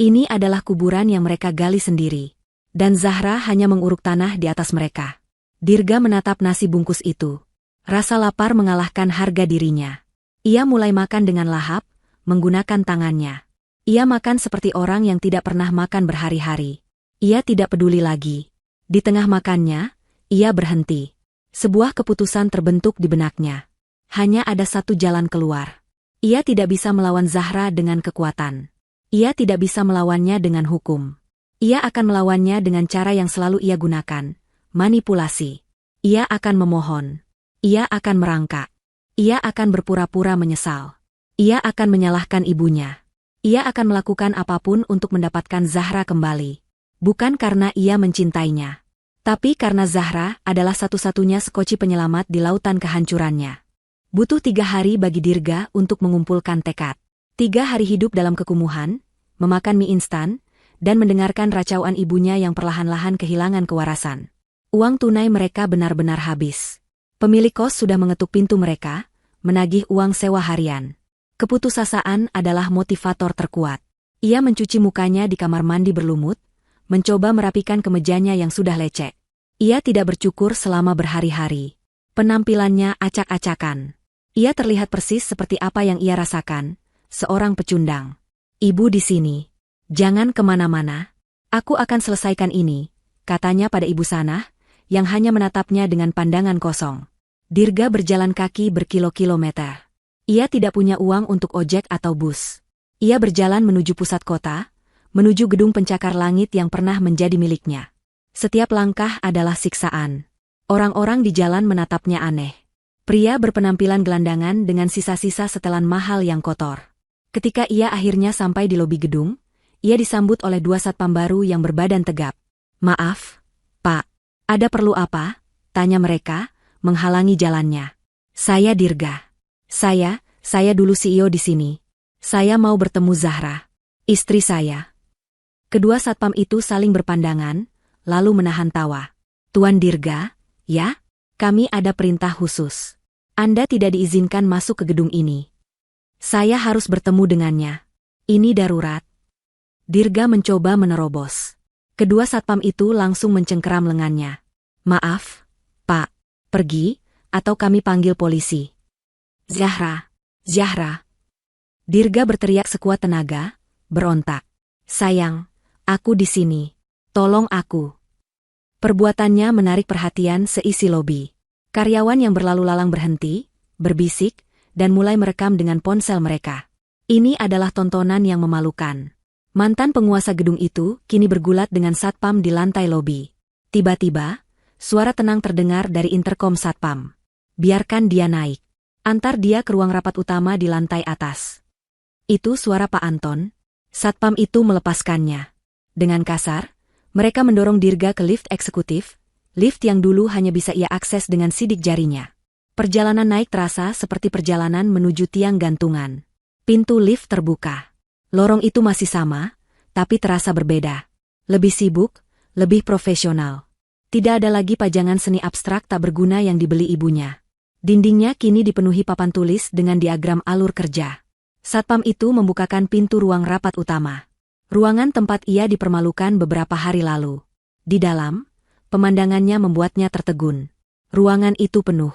Ini adalah kuburan yang mereka gali sendiri. Dan Zahra hanya menguruk tanah di atas mereka. Dirga menatap nasi bungkus itu. Rasa lapar mengalahkan harga dirinya. Ia mulai makan dengan lahap, menggunakan tangannya. Ia makan seperti orang yang tidak pernah makan berhari-hari. Ia tidak peduli lagi. Di tengah makannya, ia berhenti. Sebuah keputusan terbentuk di benaknya. Hanya ada satu jalan keluar. Ia tidak bisa melawan Zahra dengan kekuatan. Ia tidak bisa melawannya dengan hukum. Ia akan melawannya dengan cara yang selalu ia gunakan, manipulasi. Ia akan memohon. Ia akan merangkak. Ia akan berpura-pura menyesal. Ia akan menyalahkan ibunya. Ia akan melakukan apapun untuk mendapatkan Zahra kembali. Bukan karena ia mencintainya. Tapi karena Zahra adalah satu-satunya sekoci penyelamat di lautan kehancurannya. Butuh 3 hari bagi Dirga untuk mengumpulkan tekad. 3 hari hidup dalam kekumuhan, memakan mie instan, dan mendengarkan racauan ibunya yang perlahan-lahan kehilangan kewarasan. Uang tunai mereka benar-benar habis. Pemilik kos sudah mengetuk pintu mereka, menagih uang sewa harian. Keputusasaan adalah motivator terkuat. Ia mencuci mukanya di kamar mandi berlumut, mencoba merapikan kemejanya yang sudah lecek. Ia tidak bercukur selama berhari-hari. Penampilannya acak-acakan. Ia terlihat persis seperti apa yang ia rasakan, seorang pecundang. Ibu di sini. Jangan kemana-mana. Aku akan selesaikan ini, katanya pada Ibu Sanah, yang hanya menatapnya dengan pandangan kosong. Dirga berjalan kaki berkilo-kilometer. Ia tidak punya uang untuk ojek atau bus. Ia berjalan menuju pusat kota, menuju gedung pencakar langit yang pernah menjadi miliknya. Setiap langkah adalah siksaan. Orang-orang di jalan menatapnya aneh. Pria berpenampilan gelandangan dengan sisa-sisa setelan mahal yang kotor. Ketika ia akhirnya sampai di lobi gedung, ia disambut oleh 2 satpam baru yang berbadan tegap. Maaf, Pak. Ada perlu apa? Tanya mereka, menghalangi jalannya. Saya Dirga. Saya dulu CEO di sini. Saya mau bertemu Zahra. Istri saya. Kedua satpam itu saling berpandangan, lalu menahan tawa. Tuan Dirga, ya? Kami ada perintah khusus. Anda tidak diizinkan masuk ke gedung ini. Saya harus bertemu dengannya. Ini darurat. Dirga mencoba menerobos. Kedua satpam itu langsung mencengkeram lengannya. Maaf, Pak. Pergi, atau kami panggil polisi. Zahra. Dirga berteriak sekuat tenaga, berontak. Sayang, aku di sini. Tolong aku. Perbuatannya menarik perhatian seisi lobi. Karyawan yang berlalu lalang berhenti, berbisik, dan mulai merekam dengan ponsel mereka. Ini adalah tontonan yang memalukan. Mantan penguasa gedung itu kini bergulat dengan satpam di lantai lobi. Tiba-tiba, suara tenang terdengar dari interkom satpam. Biarkan dia naik. Antar dia ke ruang rapat utama di lantai atas. Itu suara Pak Anton. Satpam itu melepaskannya. Dengan kasar, mereka mendorong Dirga ke lift eksekutif, lift yang dulu hanya bisa ia akses dengan sidik jarinya. Perjalanan naik terasa seperti perjalanan menuju tiang gantungan. Pintu lift terbuka. Lorong itu masih sama, tapi terasa berbeda. Lebih sibuk, lebih profesional. Tidak ada lagi pajangan seni abstrak tak berguna yang dibeli ibunya. Dindingnya kini dipenuhi papan tulis dengan diagram alur kerja. Satpam itu membukakan pintu ruang rapat utama. Ruangan tempat ia dipermalukan beberapa hari lalu. Di dalam, pemandangannya membuatnya tertegun. Ruangan itu penuh.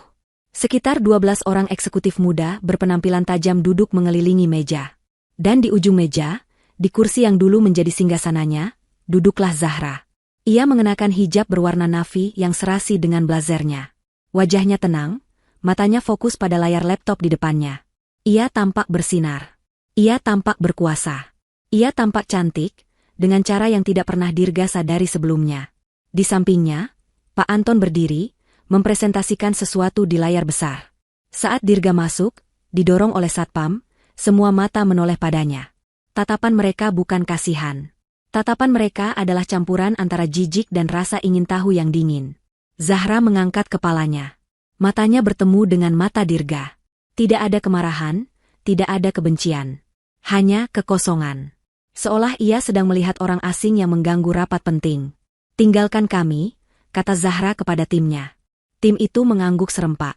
Sekitar 12 orang eksekutif muda berpenampilan tajam duduk mengelilingi meja. Dan di ujung meja, di kursi yang dulu menjadi singgasananya, duduklah Zahra. Ia mengenakan hijab berwarna navy yang serasi dengan blazernya. Wajahnya tenang, matanya fokus pada layar laptop di depannya. Ia tampak bersinar. Ia tampak berkuasa. Ia tampak cantik, dengan cara yang tidak pernah Dirga sadari sebelumnya. Di sampingnya, Pak Anton berdiri, mempresentasikan sesuatu di layar besar. Saat Dirga masuk, didorong oleh Satpam, semua mata menoleh padanya. Tatapan mereka bukan kasihan. Tatapan mereka adalah campuran antara jijik dan rasa ingin tahu yang dingin. Zahra mengangkat kepalanya. Matanya bertemu dengan mata Dirga. Tidak ada kemarahan, tidak ada kebencian. Hanya kekosongan. Seolah ia sedang melihat orang asing yang mengganggu rapat penting. Tinggalkan kami, kata Zahra kepada timnya. Tim itu mengangguk serempak.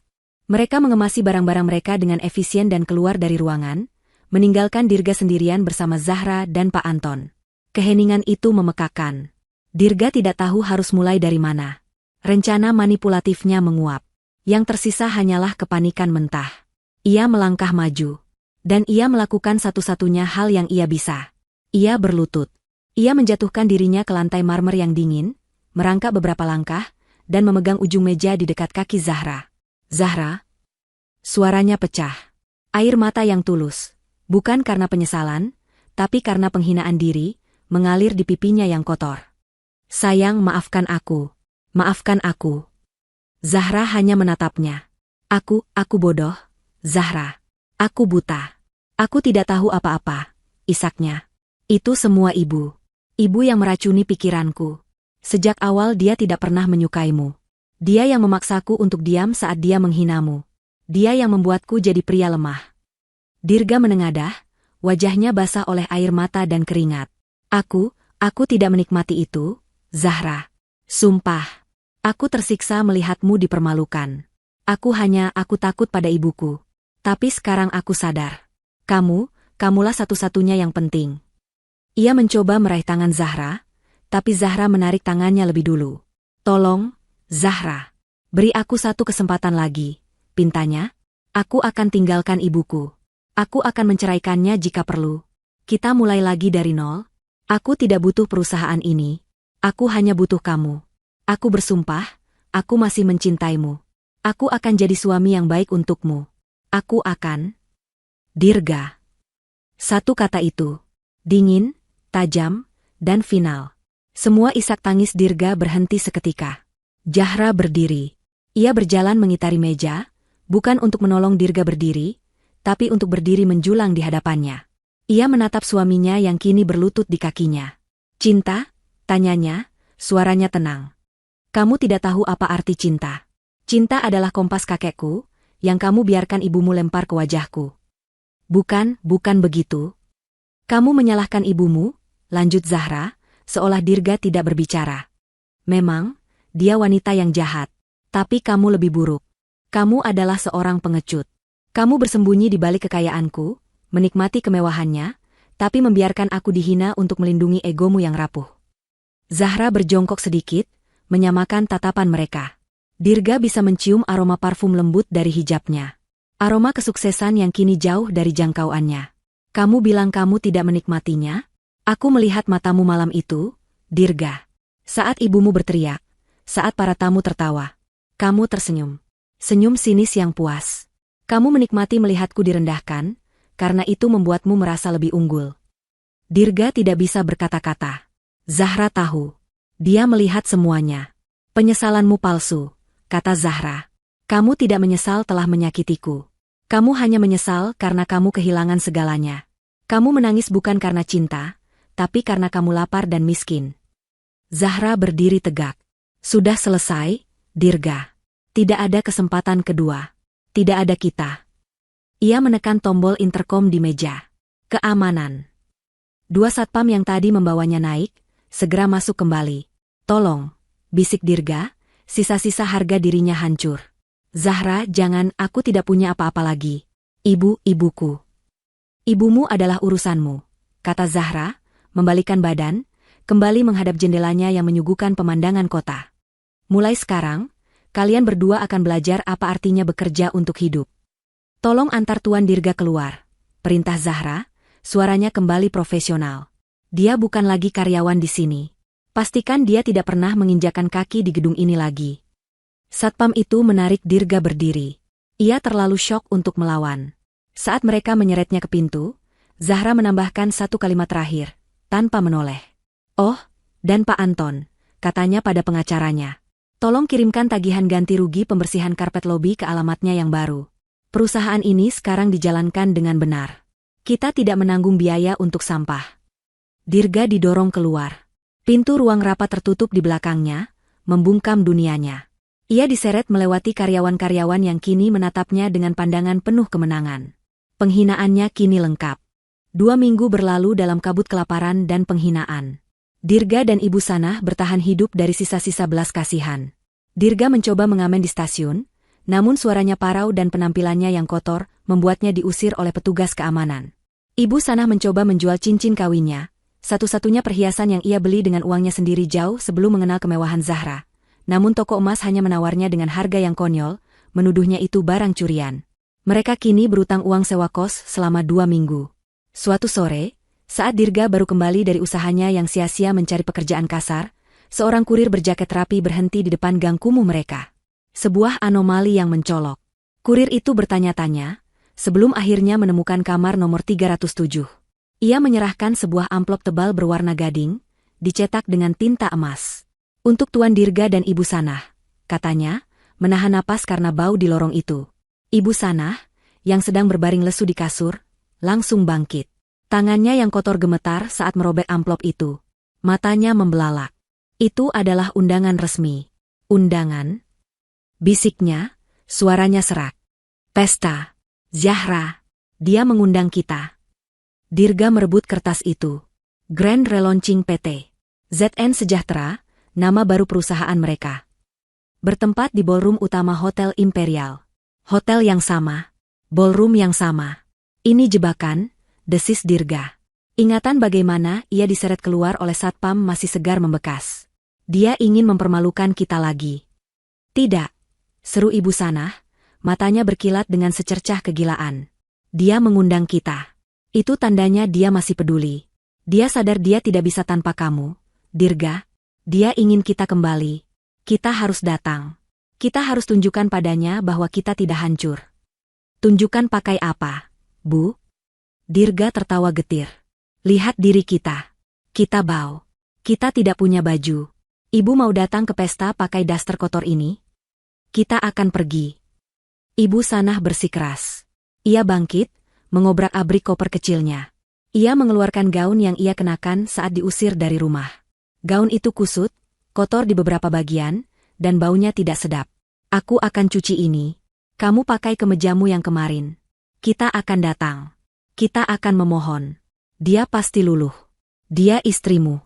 Mereka mengemasi barang-barang mereka dengan efisien dan keluar dari ruangan, meninggalkan Dirga sendirian bersama Zahra dan Pak Anton. Keheningan itu memekakan. Dirga tidak tahu harus mulai dari mana. Rencana manipulatifnya menguap. Yang tersisa hanyalah kepanikan mentah. Ia melangkah maju. Dan ia melakukan satu-satunya hal yang ia bisa. Ia berlutut. Ia menjatuhkan dirinya ke lantai marmer yang dingin, merangkak beberapa langkah, dan memegang ujung meja di dekat kaki Zahra. Zahra? Suaranya pecah. Air mata yang tulus. Bukan karena penyesalan, tapi karena penghinaan diri, mengalir di pipinya yang kotor. Sayang, maafkan aku. Maafkan aku. Zahra hanya menatapnya. Aku bodoh, Zahra. Aku buta. Aku tidak tahu apa-apa, isaknya. Itu semua ibu. Ibu yang meracuni pikiranku. Sejak awal dia tidak pernah menyukaimu. Dia yang memaksaku untuk diam saat dia menghinamu. Dia yang membuatku jadi pria lemah. Dirga menengadah, wajahnya basah oleh air mata dan keringat. Aku tidak menikmati itu, Zahra. Sumpah. Aku tersiksa melihatmu dipermalukan. Aku takut pada ibuku. Tapi sekarang aku sadar. Kamulah satu-satunya yang penting. Ia mencoba meraih tangan Zahra, tapi Zahra menarik tangannya lebih dulu. Tolong, Zahra. Beri aku satu kesempatan lagi, pintanya. Aku akan tinggalkan ibuku. Aku akan menceraikannya jika perlu. Kita mulai lagi dari nol. Aku tidak butuh perusahaan ini. Aku hanya butuh kamu. Aku bersumpah, aku masih mencintaimu. Aku akan jadi suami yang baik untukmu. Aku akan. Dirga. Satu kata itu. Dingin, tajam, dan final. Semua isak tangis Dirga berhenti seketika. Zahra berdiri. Ia berjalan mengitari meja, bukan untuk menolong Dirga berdiri, tapi untuk berdiri menjulang di hadapannya. Ia menatap suaminya yang kini berlutut di kakinya. Cinta? Tanyanya, suaranya tenang. Kamu tidak tahu apa arti cinta. Cinta adalah kompas kakekku, yang kamu biarkan ibumu lempar ke wajahku. Bukan begitu. Kamu menyalahkan ibumu, lanjut Zahra, seolah Dirga tidak berbicara. Memang, dia wanita yang jahat. Tapi kamu lebih buruk. Kamu adalah seorang pengecut. Kamu bersembunyi di balik kekayaanku, menikmati kemewahannya, tapi membiarkan aku dihina untuk melindungi egomu yang rapuh. Zahra berjongkok sedikit, menyamakan tatapan mereka. Dirga bisa mencium aroma parfum lembut dari hijabnya. Aroma kesuksesan yang kini jauh dari jangkauannya. Kamu bilang kamu tidak menikmatinya? Aku melihat matamu malam itu, Dirga. Saat ibumu berteriak, saat para tamu tertawa. Kamu tersenyum. Senyum sinis yang puas. Kamu menikmati melihatku direndahkan, karena itu membuatmu merasa lebih unggul. Dirga tidak bisa berkata-kata. Zahra tahu. Dia melihat semuanya. Penyesalanmu palsu, kata Zahra. Kamu tidak menyesal telah menyakitiku. Kamu hanya menyesal karena kamu kehilangan segalanya. Kamu menangis bukan karena cinta, tapi karena kamu lapar dan miskin. Zahra berdiri tegak. Sudah selesai, Dirga. Tidak ada kesempatan kedua. Tidak ada kita. Ia menekan tombol interkom di meja. Keamanan. Dua satpam yang tadi membawanya naik, segera masuk kembali. Tolong, bisik Dirga, sisa-sisa harga dirinya hancur. Zahra, jangan, aku tidak punya apa-apa lagi. Ibuku. Ibumu adalah urusanmu, kata Zahra, membalikkan badan, kembali menghadap jendelanya yang menyuguhkan pemandangan kota. Mulai sekarang, kalian berdua akan belajar apa artinya bekerja untuk hidup. Tolong antar Tuan Dirga keluar, perintah Zahra, suaranya kembali profesional. Dia bukan lagi karyawan di sini. Pastikan dia tidak pernah menginjakan kaki di gedung ini lagi. Satpam itu menarik Dirga berdiri. Ia terlalu syok untuk melawan. Saat mereka menyeretnya ke pintu, Zahra menambahkan satu kalimat terakhir, tanpa menoleh. Oh, dan Pak Anton, katanya pada pengacaranya. Tolong kirimkan tagihan ganti rugi pembersihan karpet lobi ke alamatnya yang baru. Perusahaan ini sekarang dijalankan dengan benar. Kita tidak menanggung biaya untuk sampah. Dirga didorong keluar. Pintu ruang rapat tertutup di belakangnya, membungkam dunianya. Ia diseret melewati karyawan-karyawan yang kini menatapnya dengan pandangan penuh kemenangan. Penghinaannya kini lengkap. 2 minggu berlalu dalam kabut kelaparan dan penghinaan. Dirga dan Ibu Sanah bertahan hidup dari sisa-sisa belas kasihan. Dirga mencoba mengamen di stasiun, namun suaranya parau dan penampilannya yang kotor membuatnya diusir oleh petugas keamanan. Ibu Sanah mencoba menjual cincin kawinnya, satu-satunya perhiasan yang ia beli dengan uangnya sendiri jauh sebelum mengenal kemewahan Zahra. Namun toko emas hanya menawarnya dengan harga yang konyol, menuduhnya itu barang curian. Mereka kini berutang uang sewa kos selama 2 minggu. Suatu sore, saat Dirga baru kembali dari usahanya yang sia-sia mencari pekerjaan kasar, seorang kurir berjaket rapi berhenti di depan gang kumuh mereka. Sebuah anomali yang mencolok. Kurir itu bertanya-tanya, sebelum akhirnya menemukan kamar nomor 307. Ia menyerahkan sebuah amplop tebal berwarna gading, dicetak dengan tinta emas. Untuk Tuan Dirga dan Ibu Sanah, katanya, menahan napas karena bau di lorong itu. Ibu Sanah, yang sedang berbaring lesu di kasur, langsung bangkit. Tangannya yang kotor gemetar saat merobek amplop itu. Matanya membelalak. Itu adalah undangan resmi. Undangan? Bisiknya, suaranya serak. Pesta. Zahra. Dia mengundang kita. Dirga merebut kertas itu. Grand Relaunching PT. ZN Sejahtera, nama baru perusahaan mereka. Bertempat di ballroom utama Hotel Imperial. Hotel yang sama. Ballroom yang sama. Ini jebakan, desis Dirga. Ingatan bagaimana ia diseret keluar oleh satpam masih segar membekas. Dia ingin mempermalukan kita lagi. Tidak, seru Ibu Sanah, matanya berkilat dengan secercah kegilaan. Dia mengundang kita. Itu tandanya dia masih peduli. Dia sadar dia tidak bisa tanpa kamu, Dirga. Dia ingin kita kembali. Kita harus datang. Kita harus tunjukkan padanya bahwa kita tidak hancur. Tunjukkan pakai apa, Bu? Dirga tertawa getir. Lihat diri kita. Kita bau. Kita tidak punya baju. Ibu mau datang ke pesta pakai daster kotor ini? Kita akan pergi. Ibu Sanah bersikeras. Ia bangkit, mengobrak-abrik koper kecilnya. Ia mengeluarkan gaun yang ia kenakan saat diusir dari rumah. Gaun itu kusut, kotor di beberapa bagian, dan baunya tidak sedap. Aku akan cuci ini. Kamu pakai kemejamu yang kemarin. Kita akan datang. Kita akan memohon. Dia pasti luluh. Dia istrimu.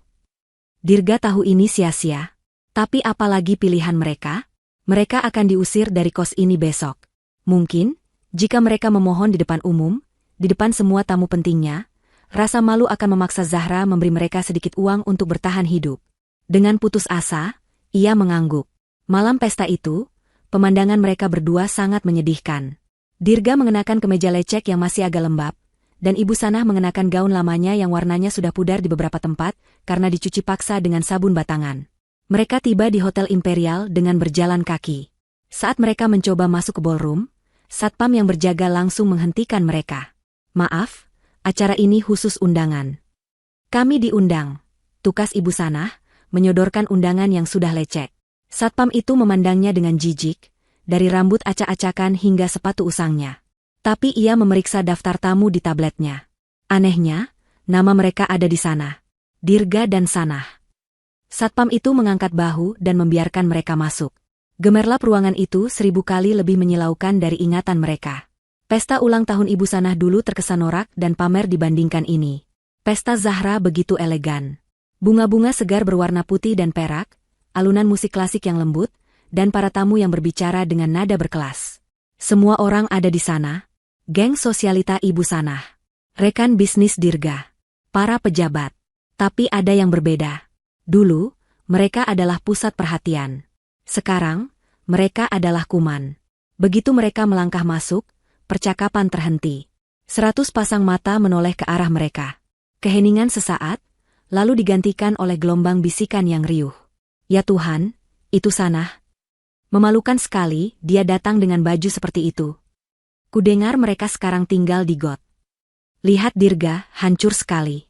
Dirga tahu ini sia-sia. Tapi apalagi pilihan mereka? Mereka akan diusir dari kos ini besok. Mungkin, jika mereka memohon di depan umum, di depan semua tamu pentingnya, rasa malu akan memaksa Zahra memberi mereka sedikit uang untuk bertahan hidup. Dengan putus asa, ia mengangguk. Malam pesta itu, pemandangan mereka berdua sangat menyedihkan. Dirga mengenakan kemeja lecek yang masih agak lembab, dan Ibu Sanah mengenakan gaun lamanya yang warnanya sudah pudar di beberapa tempat karena dicuci paksa dengan sabun batangan. Mereka tiba di Hotel Imperial dengan berjalan kaki. Saat mereka mencoba masuk ke ballroom, satpam yang berjaga langsung menghentikan mereka. Maaf, acara ini khusus undangan. Kami diundang, tukas Ibu Sanah, menyodorkan undangan yang sudah lecek. Satpam itu memandangnya dengan jijik, dari rambut acak-acakan hingga sepatu usangnya. Tapi ia memeriksa daftar tamu di tabletnya. Anehnya, nama mereka ada di sana. Dirga dan Sanah. Satpam itu mengangkat bahu dan membiarkan mereka masuk. Gemerlap ruangan itu 1000 kali lebih menyilaukan dari ingatan mereka. Pesta ulang tahun Ibu Sanah dulu terkesan norak dan pamer dibandingkan ini. Pesta Zahra begitu elegan. Bunga-bunga segar berwarna putih dan perak, alunan musik klasik yang lembut, dan para tamu yang berbicara dengan nada berkelas. Semua orang ada di sana. Geng sosialita Ibu Sanah. Rekan bisnis Dirga. Para pejabat. Tapi ada yang berbeda. Dulu, mereka adalah pusat perhatian. Sekarang, mereka adalah kuman. Begitu mereka melangkah masuk, percakapan terhenti. 100 pasang mata menoleh ke arah mereka. Keheningan sesaat, lalu digantikan oleh gelombang bisikan yang riuh. Ya Tuhan, itu Sanah. Memalukan sekali, dia datang dengan baju seperti itu. Kudengar mereka sekarang tinggal di got. Lihat Dirga, hancur sekali.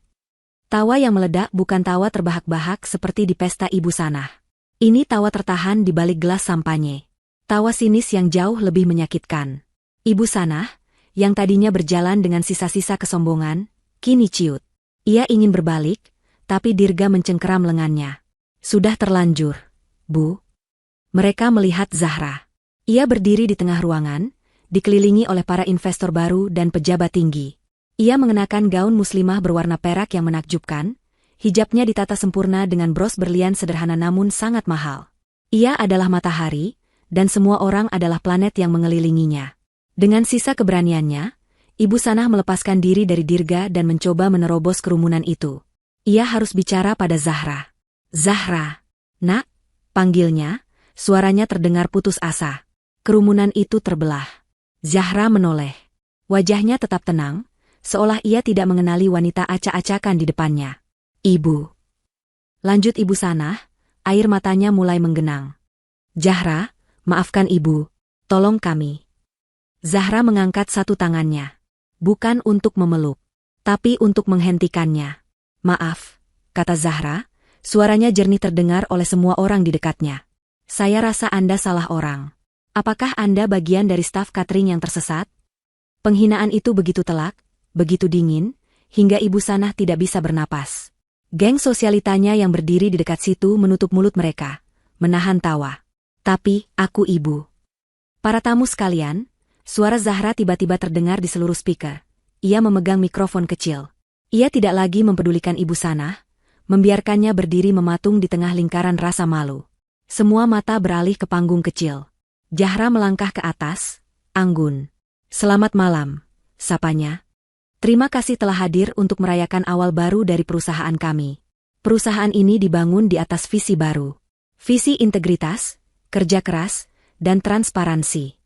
Tawa yang meledak bukan tawa terbahak-bahak seperti di pesta Ibu Sanah. Ini tawa tertahan di balik gelas sampanye. Tawa sinis yang jauh lebih menyakitkan. Ibu Sanah, yang tadinya berjalan dengan sisa-sisa kesombongan, kini ciut. Ia ingin berbalik, tapi Dirga mencengkeram lengannya. Sudah terlanjur, Bu. Mereka melihat Zahra. Ia berdiri di tengah ruangan, dikelilingi oleh para investor baru dan pejabat tinggi. Ia mengenakan gaun muslimah berwarna perak yang menakjubkan, hijabnya ditata sempurna dengan bros berlian sederhana namun sangat mahal. Ia adalah matahari, dan semua orang adalah planet yang mengelilinginya. Dengan sisa keberaniannya, Ibu Sanah melepaskan diri dari Dirga dan mencoba menerobos kerumunan itu. Ia harus bicara pada Zahra. Zahra, nak, panggilnya, suaranya terdengar putus asa. Kerumunan itu terbelah. Zahra menoleh. Wajahnya tetap tenang, seolah ia tidak mengenali wanita acak-acakan di depannya. Ibu. Lanjut Ibu Sanah, air matanya mulai menggenang. Zahra, maafkan Ibu, tolong kami. Zahra mengangkat satu tangannya. Bukan untuk memeluk, tapi untuk menghentikannya. Maaf, kata Zahra, suaranya jernih terdengar oleh semua orang di dekatnya. Saya rasa Anda salah orang. Apakah Anda bagian dari staf catering yang tersesat? Penghinaan itu begitu telak, begitu dingin, hingga Ibu Sanah tidak bisa bernapas. Geng sosialitanya yang berdiri di dekat situ menutup mulut mereka, menahan tawa. Tapi, aku Ibu. Para tamu sekalian, suara Zahra tiba-tiba terdengar di seluruh speaker. Ia memegang mikrofon kecil. Ia tidak lagi mempedulikan Ibu Sanah, membiarkannya berdiri mematung di tengah lingkaran rasa malu. Semua mata beralih ke panggung kecil. Zahra melangkah ke atas, anggun. Selamat malam, sapanya. Terima kasih telah hadir untuk merayakan awal baru dari perusahaan kami. Perusahaan ini dibangun di atas visi baru. Visi integritas, kerja keras, dan transparansi.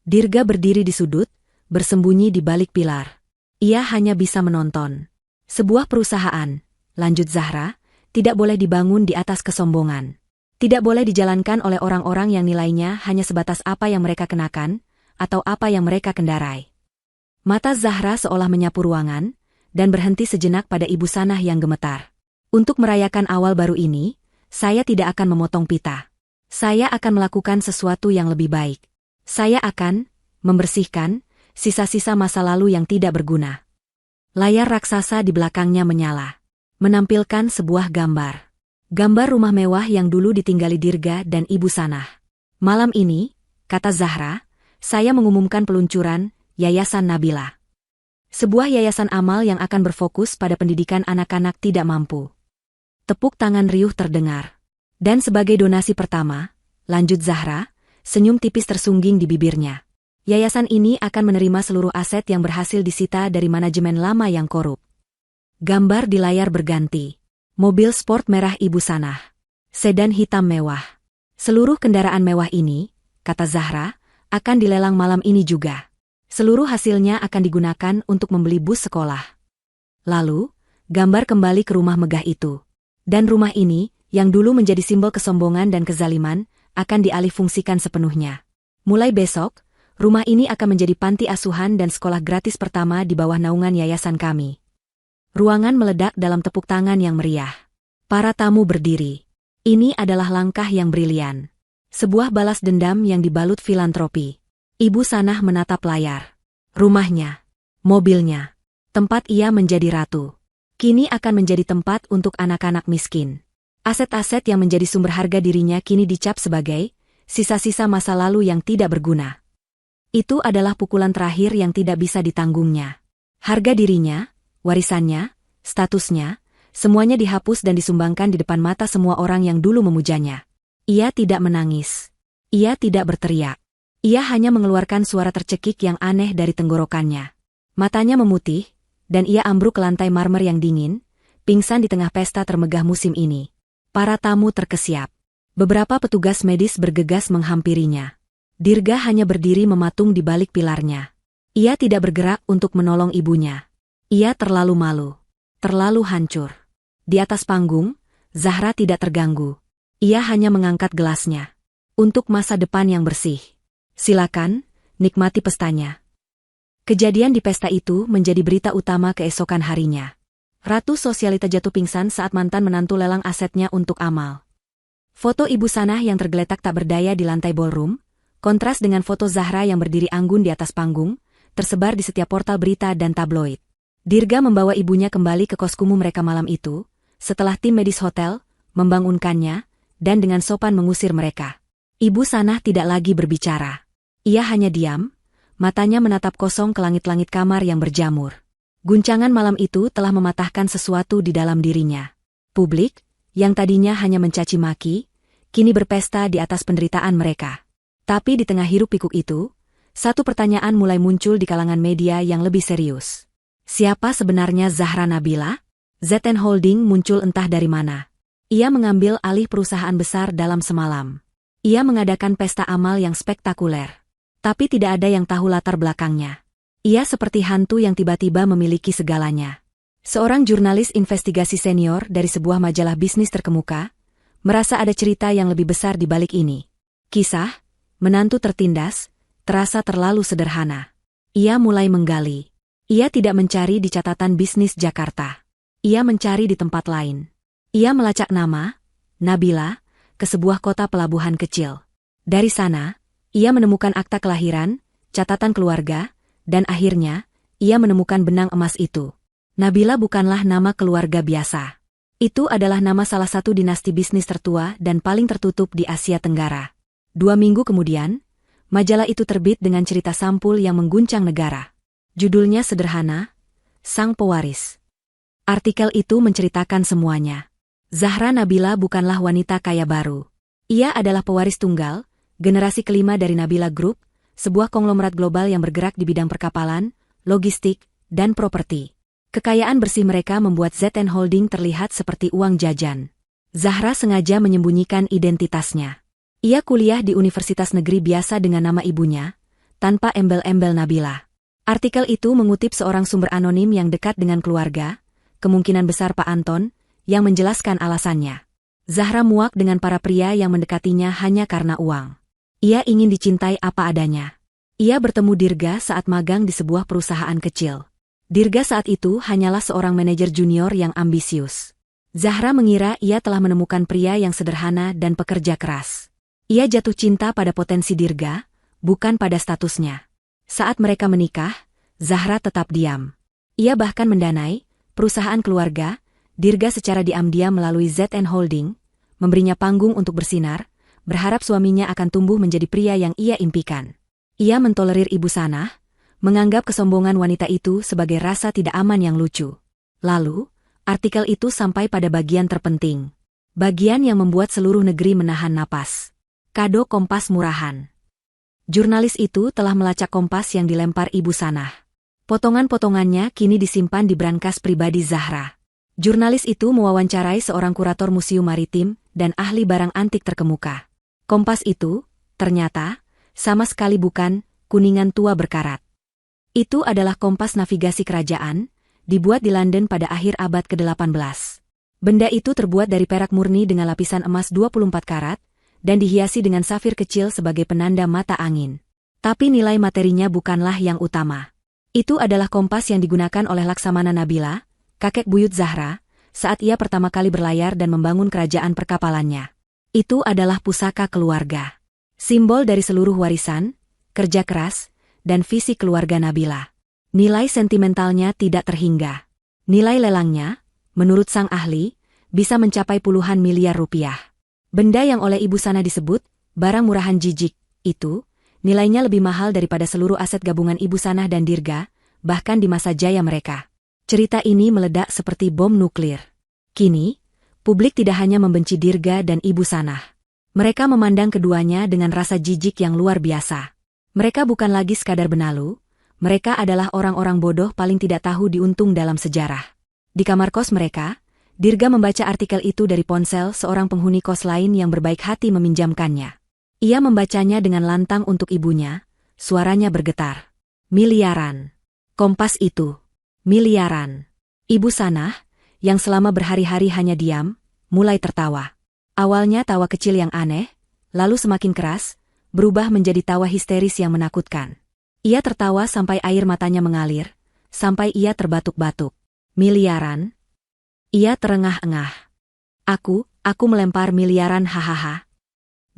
Dirga berdiri di sudut, bersembunyi di balik pilar. Ia hanya bisa menonton. Sebuah perusahaan, lanjut Zahra, tidak boleh dibangun di atas kesombongan. Tidak boleh dijalankan oleh orang-orang yang nilainya hanya sebatas apa yang mereka kenakan, atau apa yang mereka kendarai. Mata Zahra seolah menyapu ruangan, dan berhenti sejenak pada Ibu Sanah yang gemetar. Untuk merayakan awal baru ini, saya tidak akan memotong pita. Saya akan melakukan sesuatu yang lebih baik. Saya akan membersihkan sisa-sisa masa lalu yang tidak berguna. Layar raksasa di belakangnya menyala, menampilkan sebuah gambar. Gambar rumah mewah yang dulu ditinggali Dirga dan Ibu Sanah. Malam ini, kata Zahra, saya mengumumkan peluncuran Yayasan Nabila. Sebuah yayasan amal yang akan berfokus pada pendidikan anak-anak tidak mampu. Tepuk tangan riuh terdengar. Dan sebagai donasi pertama, lanjut Zahra, senyum tipis tersungging di bibirnya. Yayasan ini akan menerima seluruh aset yang berhasil disita dari manajemen lama yang korup. Gambar di layar berganti. Mobil sport merah Ibu Sanah. Sedan hitam mewah. Seluruh kendaraan mewah ini, kata Zahra, akan dilelang malam ini juga. Seluruh hasilnya akan digunakan untuk membeli bus sekolah. Lalu, gambar kembali ke rumah megah itu. Dan rumah ini, yang dulu menjadi simbol kesombongan dan kezaliman, akan dialihfungsikan sepenuhnya. Mulai besok, rumah ini akan menjadi panti asuhan dan sekolah gratis pertama di bawah naungan yayasan kami. Ruangan meledak dalam tepuk tangan yang meriah. Para tamu berdiri. Ini adalah langkah yang brilian. Sebuah balas dendam yang dibalut filantropi. Ibu Sanah menatap layar. Rumahnya, mobilnya, tempat ia menjadi ratu. Kini akan menjadi tempat untuk anak-anak miskin. Aset-aset yang menjadi sumber harga dirinya kini dicap sebagai sisa-sisa masa lalu yang tidak berguna. Itu adalah pukulan terakhir yang tidak bisa ditanggungnya. Harga dirinya, warisannya, statusnya, semuanya dihapus dan disumbangkan di depan mata semua orang yang dulu memujanya. Ia tidak menangis. Ia tidak berteriak. Ia hanya mengeluarkan suara tercekik yang aneh dari tenggorokannya. Matanya memutih, dan ia ambruk ke lantai marmer yang dingin, pingsan di tengah pesta termegah musim ini. Para tamu terkesiap. Beberapa petugas medis bergegas menghampirinya. Dirga hanya berdiri mematung di balik pilarnya. Ia tidak bergerak untuk menolong ibunya. Ia terlalu malu. Terlalu hancur. Di atas panggung, Zahra tidak terganggu. Ia hanya mengangkat gelasnya. Untuk masa depan yang bersih. Silakan, nikmati pestanya. Kejadian di pesta itu menjadi berita utama keesokan harinya. Ratu Sosialita jatuh pingsan saat mantan menantu lelang asetnya untuk amal. Foto Ibu Sanah yang tergeletak tak berdaya di lantai ballroom, kontras dengan foto Zahra yang berdiri anggun di atas panggung, tersebar di setiap portal berita dan tabloid. Dirga membawa ibunya kembali ke koskumu mereka malam itu, setelah tim medis hotel membangunkannya, dan dengan sopan mengusir mereka. Ibu Sanah tidak lagi berbicara. Ia hanya diam, matanya menatap kosong ke langit-langit kamar yang berjamur. Guncangan malam itu telah mematahkan sesuatu di dalam dirinya. Publik, yang tadinya hanya mencaci maki, kini berpesta di atas penderitaan mereka. Tapi di tengah hiruk-pikuk itu, satu pertanyaan mulai muncul di kalangan media yang lebih serius. Siapa sebenarnya Zahra Nabila? ZN Holding muncul entah dari mana. Ia mengambil alih perusahaan besar dalam semalam. Ia mengadakan pesta amal yang spektakuler. Tapi tidak ada yang tahu latar belakangnya. Ia seperti hantu yang tiba-tiba memiliki segalanya. Seorang jurnalis investigasi senior dari sebuah majalah bisnis terkemuka, merasa ada cerita yang lebih besar di balik ini. Kisah, menantu tertindas, terasa terlalu sederhana. Ia mulai menggali. Ia tidak mencari di catatan bisnis Jakarta. Ia mencari di tempat lain. Ia melacak nama, Nabila, ke sebuah kota pelabuhan kecil. Dari sana, ia menemukan akta kelahiran, catatan keluarga, dan akhirnya, ia menemukan benang emas itu. Nabila bukanlah nama keluarga biasa. Itu adalah nama salah satu dinasti bisnis tertua dan paling tertutup di Asia Tenggara. 2 minggu kemudian, majalah itu terbit dengan cerita sampul yang mengguncang negara. Judulnya sederhana, Sang Pewaris. Artikel itu menceritakan semuanya. Zahra Nabila bukanlah wanita kaya baru. Ia adalah pewaris tunggal, generasi kelima dari Nabila Group, sebuah konglomerat global yang bergerak di bidang perkapalan, logistik, dan properti. Kekayaan bersih mereka membuat ZN Holding terlihat seperti uang jajan. Zahra sengaja menyembunyikan identitasnya. Ia kuliah di universitas negeri biasa dengan nama ibunya, tanpa embel-embel Nabila. Artikel itu mengutip seorang sumber anonim yang dekat dengan keluarga, kemungkinan besar Pak Anton, yang menjelaskan alasannya. Zahra muak dengan para pria yang mendekatinya hanya karena uang. Ia ingin dicintai apa adanya. Ia bertemu Dirga saat magang di sebuah perusahaan kecil. Dirga saat itu hanyalah seorang manajer junior yang ambisius. Zahra mengira ia telah menemukan pria yang sederhana dan pekerja keras. Ia jatuh cinta pada potensi Dirga, bukan pada statusnya. Saat mereka menikah, Zahra tetap diam. Ia bahkan mendanai perusahaan keluarga, Dirga secara diam-diam melalui ZN Holding, memberinya panggung untuk bersinar, berharap suaminya akan tumbuh menjadi pria yang ia impikan. Ia mentolerir Ibu Sanah, menganggap kesombongan wanita itu sebagai rasa tidak aman yang lucu. Lalu, artikel itu sampai pada bagian terpenting. Bagian yang membuat seluruh negeri menahan napas. Kado Kompas murahan. Jurnalis itu telah melacak kompas yang dilempar Ibu Sanah. Potongan-potongannya kini disimpan di brankas pribadi Zahra. Jurnalis itu mewawancarai seorang kurator museum maritim dan ahli barang antik terkemuka. Kompas itu, ternyata, sama sekali bukan kuningan tua berkarat. Itu adalah kompas navigasi kerajaan, dibuat di London pada akhir abad ke-18. Benda itu terbuat dari perak murni dengan lapisan emas 24 karat, dan dihiasi dengan safir kecil sebagai penanda mata angin. Tapi nilai materinya bukanlah yang utama. Itu adalah kompas yang digunakan oleh Laksamana Nabila, kakek buyut Zahra, saat ia pertama kali berlayar dan membangun kerajaan perkapalannya. Itu adalah pusaka keluarga. Simbol dari seluruh warisan, kerja keras, dan visi keluarga Nabila. Nilai sentimentalnya tidak terhingga. Nilai lelangnya, menurut sang ahli, bisa mencapai puluhan miliar rupiah. Benda yang oleh Ibu Sanah disebut, barang murahan jijik, itu, nilainya lebih mahal daripada seluruh aset gabungan Ibu Sanah dan Dirga, bahkan di masa jaya mereka. Cerita ini meledak seperti bom nuklir. Kini, publik tidak hanya membenci Dirga dan Ibu Sanah. Mereka memandang keduanya dengan rasa jijik yang luar biasa. Mereka bukan lagi sekadar benalu, Mereka adalah orang-orang bodoh paling tidak tahu diuntung dalam sejarah. Di kamar kos mereka, Dirga membaca artikel itu dari ponsel seorang penghuni kos lain yang berbaik hati meminjamkannya. Ia membacanya dengan lantang untuk ibunya, suaranya bergetar. Miliaran. Kompas itu. Miliaran. Ibu Sanah, yang selama berhari-hari hanya diam, mulai tertawa. Awalnya tawa kecil yang aneh, lalu semakin keras, berubah menjadi tawa histeris yang menakutkan. Ia tertawa sampai air matanya mengalir, sampai ia terbatuk-batuk. Miliaran? Ia terengah-engah. Aku melempar miliaran hahaha.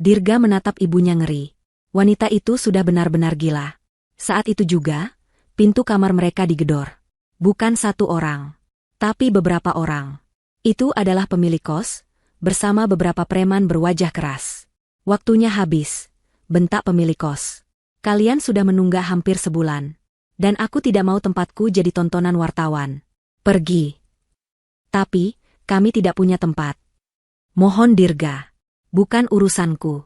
Dirga menatap ibunya ngeri. Wanita itu sudah benar-benar gila. Saat itu juga, pintu kamar mereka digedor. Bukan satu orang, tapi beberapa orang. Itu adalah pemilik kos, bersama beberapa preman berwajah keras. Waktunya habis, bentak pemilik kos. Kalian sudah menunggak hampir sebulan. Dan aku tidak mau tempatku jadi tontonan wartawan. Pergi. Tapi, kami tidak punya tempat. Mohon Dirga. Bukan urusanku.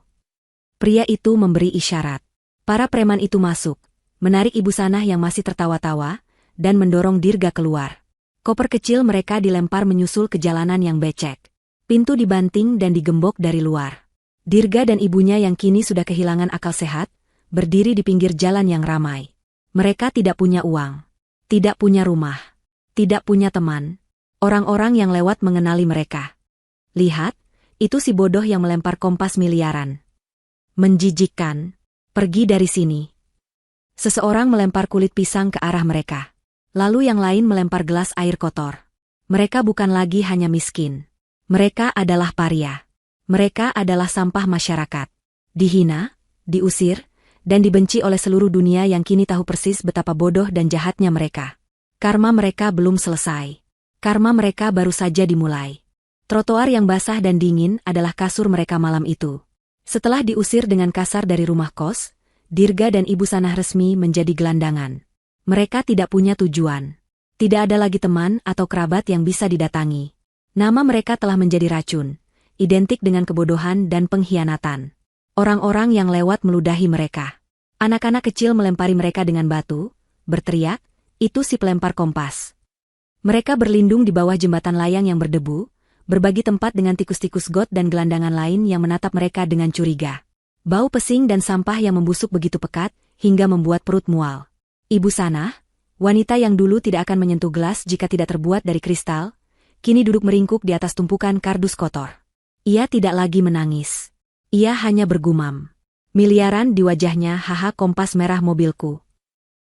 Pria itu memberi isyarat. Para preman itu masuk, menarik Ibu Sanah yang masih tertawa-tawa, dan mendorong Dirga keluar. Koper kecil mereka dilempar menyusul ke jalanan yang becek. Pintu dibanting dan digembok dari luar. Dirga dan ibunya yang kini sudah kehilangan akal sehat, berdiri di pinggir jalan yang ramai. Mereka tidak punya uang, tidak punya rumah, tidak punya teman. Orang-orang yang lewat mengenali mereka. Lihat, itu si bodoh yang melempar kompas miliaran. Menjijikkan. Pergi dari sini. Seseorang melempar kulit pisang ke arah mereka. Lalu yang lain melempar gelas air kotor. Mereka bukan lagi hanya miskin. Mereka adalah paria. Mereka adalah sampah masyarakat. Dihina, diusir, dan dibenci oleh seluruh dunia yang kini tahu persis betapa bodoh dan jahatnya mereka. Karma mereka belum selesai. Karma mereka baru saja dimulai. Trotoar yang basah dan dingin adalah kasur mereka malam itu. Setelah diusir dengan kasar dari rumah kos, Dirga dan Ibu Sanah resmi menjadi gelandangan. Mereka tidak punya tujuan. Tidak ada lagi teman atau kerabat yang bisa didatangi. Nama mereka telah menjadi racun, identik dengan kebodohan dan pengkhianatan. Orang-orang yang lewat meludahi mereka. Anak-anak kecil melempari mereka dengan batu, berteriak, itu si pelempar kompas. Mereka berlindung di bawah jembatan layang yang berdebu, berbagi tempat dengan tikus-tikus got dan gelandangan lain yang menatap mereka dengan curiga. Bau pesing dan sampah yang membusuk begitu pekat, hingga membuat perut mual. Ibu Sanah, wanita yang dulu tidak akan menyentuh gelas jika tidak terbuat dari kristal, kini duduk meringkuk di atas tumpukan kardus kotor. Ia tidak lagi menangis. Ia hanya bergumam. Miliaran di wajahnya, haha kompas merah mobilku.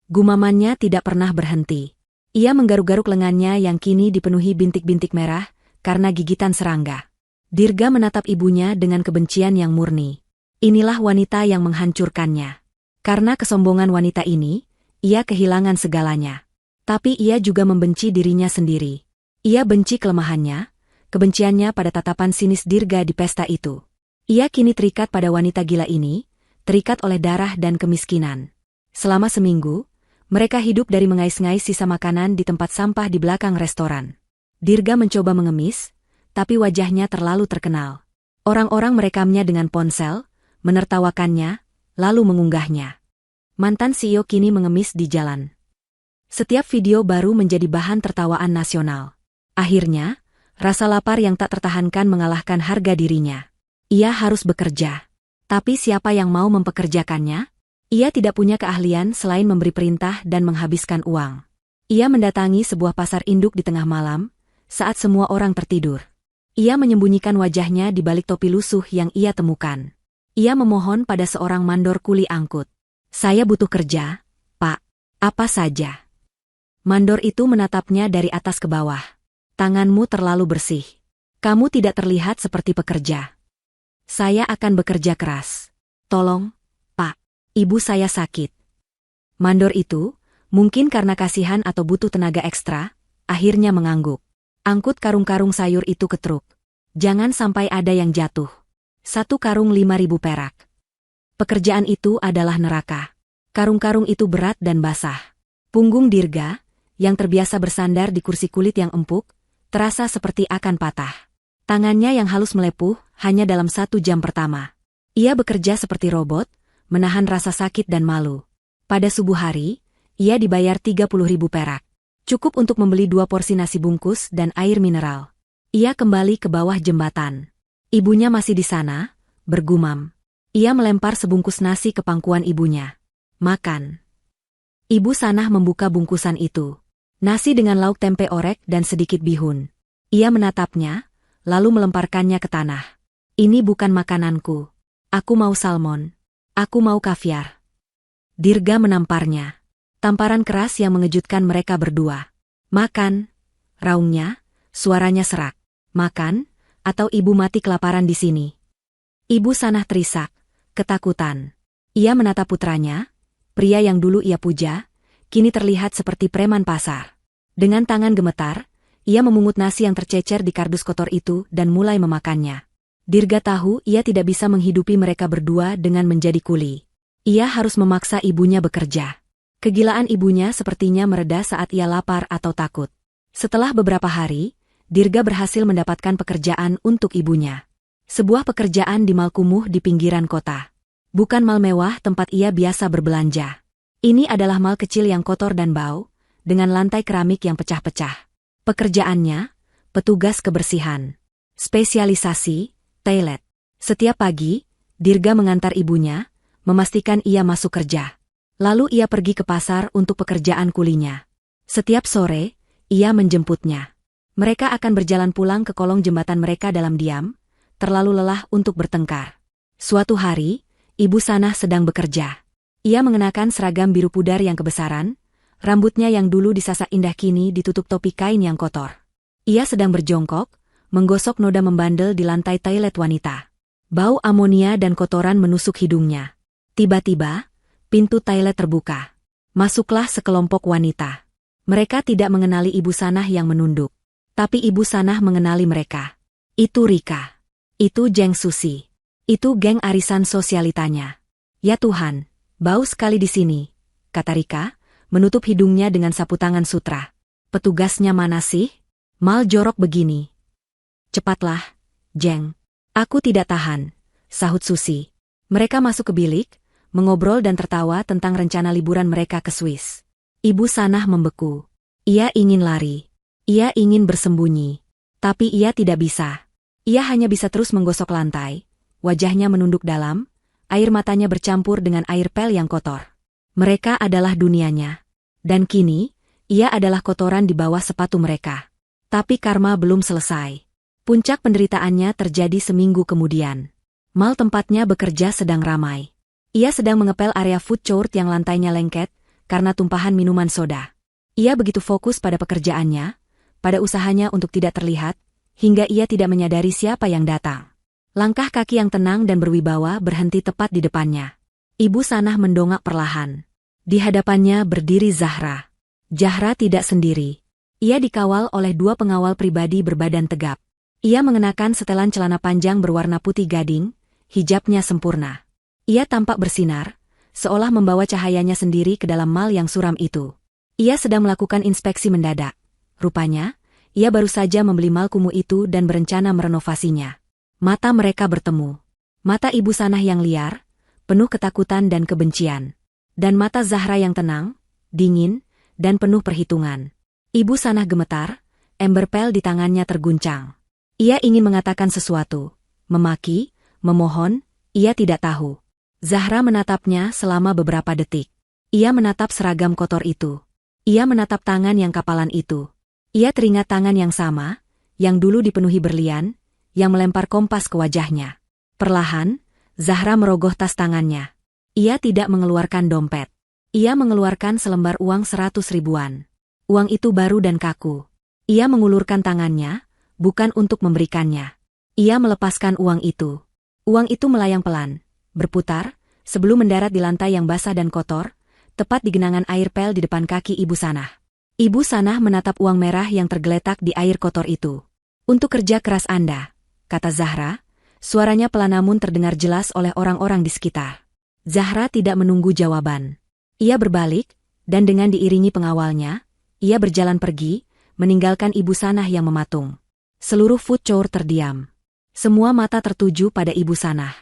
Gumamannya tidak pernah berhenti. Ia menggaruk-garuk lengannya yang kini dipenuhi bintik-bintik merah, karena gigitan serangga. Dirga menatap ibunya dengan kebencian yang murni. Inilah wanita yang menghancurkannya. Karena kesombongan wanita ini, ia kehilangan segalanya. Tapi ia juga membenci dirinya sendiri. Ia benci kelemahannya, kebenciannya pada tatapan sinis Dirga di pesta itu. Ia kini terikat pada wanita gila ini, terikat oleh darah dan kemiskinan. Selama seminggu, mereka hidup dari mengais-ngais sisa makanan di tempat sampah di belakang restoran. Dirga mencoba mengemis, tapi wajahnya terlalu terkenal. Orang-orang merekamnya dengan ponsel, menertawakannya, lalu mengunggahnya. Mantan CEO kini mengemis di jalan. Setiap video baru menjadi bahan tertawaan nasional. Akhirnya, rasa lapar yang tak tertahankan mengalahkan harga dirinya. Ia harus bekerja. Tapi siapa yang mau mempekerjakannya? Ia tidak punya keahlian selain memberi perintah dan menghabiskan uang. Ia mendatangi sebuah pasar induk di tengah malam, saat semua orang tertidur. Ia menyembunyikan wajahnya di balik topi lusuh yang ia temukan. Ia memohon pada seorang mandor kuli angkut. Saya butuh kerja, Pak. Apa saja. Mandor itu menatapnya dari atas ke bawah. Tanganmu terlalu bersih. Kamu tidak terlihat seperti pekerja. Saya akan bekerja keras. Tolong, Pak. Ibu saya sakit. Mandor itu, mungkin karena kasihan atau butuh tenaga ekstra, akhirnya mengangguk. Angkut karung-karung sayur itu ke truk. Jangan sampai ada yang jatuh. 1 karung 5.000 perak. Pekerjaan itu adalah neraka. Karung-karung itu berat dan basah. Punggung Dirga, yang terbiasa bersandar di kursi kulit yang empuk, terasa seperti akan patah. Tangannya yang halus melepuh hanya dalam 1 jam pertama. Ia bekerja seperti robot, menahan rasa sakit dan malu. Pada subuh hari, Ia dibayar 30.000 perak. Cukup untuk membeli 2 porsi nasi bungkus dan air mineral. Ia kembali ke bawah jembatan. Ibunya masih di sana, bergumam. Ia melempar sebungkus nasi ke pangkuan ibunya. Makan. Ibu Sanah membuka bungkusan itu. Nasi dengan lauk tempe orek dan sedikit bihun. Ia menatapnya, lalu melemparkannya ke tanah. Ini bukan makananku. Aku mau salmon. Aku mau kaviar. Dirga menamparnya. Tamparan keras yang mengejutkan mereka berdua. Makan, raungnya, suaranya serak. Makan, atau ibu mati kelaparan di sini. Ibu Sanah terisak, ketakutan. Ia menatap putranya, pria yang dulu ia puja, kini terlihat seperti preman pasar. Dengan tangan gemetar, ia memungut nasi yang tercecer di kardus kotor itu dan mulai memakannya. Dirga tahu ia tidak bisa menghidupi mereka berdua dengan menjadi kuli. Ia harus memaksa ibunya bekerja. Kegilaan ibunya sepertinya mereda saat ia lapar atau takut. Setelah beberapa hari, Dirga berhasil mendapatkan pekerjaan untuk ibunya. Sebuah pekerjaan di mal kumuh di pinggiran kota. Bukan mal mewah tempat ia biasa berbelanja. Ini adalah mal kecil yang kotor dan bau, dengan lantai keramik yang pecah-pecah. Pekerjaannya, petugas kebersihan. Spesialisasi, toilet. Setiap pagi, Dirga mengantar ibunya, memastikan ia masuk kerja. Lalu ia pergi ke pasar untuk pekerjaan kulinya. Setiap sore, ia menjemputnya. Mereka akan berjalan pulang ke kolong jembatan mereka dalam diam, terlalu lelah untuk bertengkar. Suatu hari, Ibu Sanah sedang bekerja. Ia mengenakan seragam biru pudar yang kebesaran, rambutnya yang dulu disasak indah kini ditutup topi kain yang kotor. Ia sedang berjongkok, menggosok noda membandel di lantai toilet wanita. Bau amonia dan kotoran menusuk hidungnya. Tiba-tiba, pintu toilet terbuka. Masuklah sekelompok wanita. Mereka tidak mengenali Ibu Sanah yang menunduk. Tapi Ibu Sanah mengenali mereka. Itu Rika. Itu Jeng Susi. Itu geng arisan sosialitanya. Ya Tuhan, bau sekali di sini, kata Rika, menutup hidungnya dengan sapu tangan sutra. Petugasnya mana sih? Mal jorok begini. Cepatlah, Jeng. Aku tidak tahan, sahut Susi. Mereka masuk ke bilik, mengobrol dan tertawa tentang rencana liburan mereka ke Swiss. Ibu Sanah membeku. Ia ingin lari. Ia ingin bersembunyi. Tapi ia tidak bisa. Ia hanya bisa terus menggosok lantai. Wajahnya menunduk dalam, air matanya bercampur dengan air pel yang kotor. Mereka adalah dunianya. Dan kini, ia adalah kotoran di bawah sepatu mereka. Tapi karma belum selesai. Puncak penderitaannya terjadi seminggu kemudian. Mal tempatnya bekerja sedang ramai. Ia sedang mengepel area food court yang lantainya lengket, karena tumpahan minuman soda. Ia begitu fokus pada pekerjaannya, pada usahanya untuk tidak terlihat, hingga ia tidak menyadari siapa yang datang. Langkah kaki yang tenang dan berwibawa berhenti tepat di depannya. Ibu Sanah mendongak perlahan. Di hadapannya berdiri Zahra. Zahra tidak sendiri. Ia dikawal oleh 2 pengawal pribadi berbadan tegap. Ia mengenakan setelan celana panjang berwarna putih gading, hijabnya sempurna. Ia tampak bersinar, seolah membawa cahayanya sendiri ke dalam mal yang suram itu. Ia sedang melakukan inspeksi mendadak. Rupanya, ia baru saja membeli mal kumuh itu dan berencana merenovasinya. Mata mereka bertemu. Mata Ibu Sanah yang liar, penuh ketakutan dan kebencian. Dan mata Zahra yang tenang, dingin, dan penuh perhitungan. Ibu Sanah gemetar, ember pel di tangannya terguncang. Ia ingin mengatakan sesuatu, memaki, memohon, ia tidak tahu. Zahra menatapnya selama beberapa detik. Ia menatap seragam kotor itu. Ia menatap tangan yang kapalan itu. Ia teringat tangan yang sama, yang dulu dipenuhi berlian, yang melempar kompas ke wajahnya. Perlahan, Zahra merogoh tas tangannya. Ia tidak mengeluarkan dompet. Ia mengeluarkan selembar uang 100 ribuan. Uang itu baru dan kaku. Ia mengulurkan tangannya, bukan untuk memberikannya. Ia melepaskan uang itu. Uang itu melayang pelan, berputar, sebelum mendarat di lantai yang basah dan kotor, tepat di genangan air pel di depan kaki Ibu Sanah. Ibu Sanah menatap uang merah yang tergeletak di air kotor itu. Untuk kerja keras Anda, kata Zahra, suaranya pelan namun terdengar jelas oleh orang-orang di sekitar. Zahra tidak menunggu jawaban. Ia berbalik, dan dengan diiringi pengawalnya, ia berjalan pergi, meninggalkan Ibu Sanah yang mematung. Seluruh food court terdiam. Semua mata tertuju pada Ibu Sanah.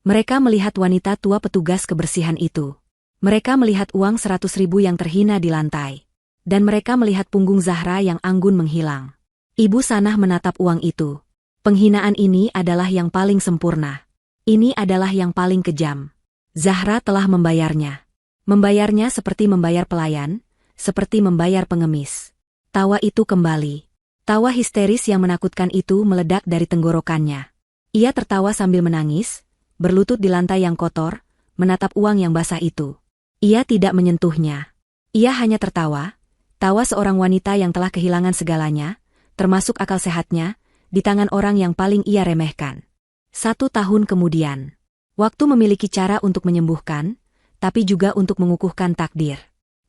Mereka melihat wanita tua petugas kebersihan itu. Mereka melihat uang 100.000 yang terhina di lantai. Dan mereka melihat punggung Zahra yang anggun menghilang. Ibu Sanah menatap uang itu. Penghinaan ini adalah yang paling sempurna. Ini adalah yang paling kejam. Zahra telah membayarnya. Membayarnya seperti membayar pelayan, seperti membayar pengemis. Tawa itu kembali. Tawa histeris yang menakutkan itu meledak dari tenggorokannya. Ia tertawa sambil menangis, berlutut di lantai yang kotor, menatap uang yang basah itu. Ia tidak menyentuhnya. Ia hanya tertawa, tawa seorang wanita yang telah kehilangan segalanya, termasuk akal sehatnya, di tangan orang yang paling ia remehkan. 1 tahun kemudian, waktu memiliki cara untuk menyembuhkan, tapi juga untuk mengukuhkan takdir.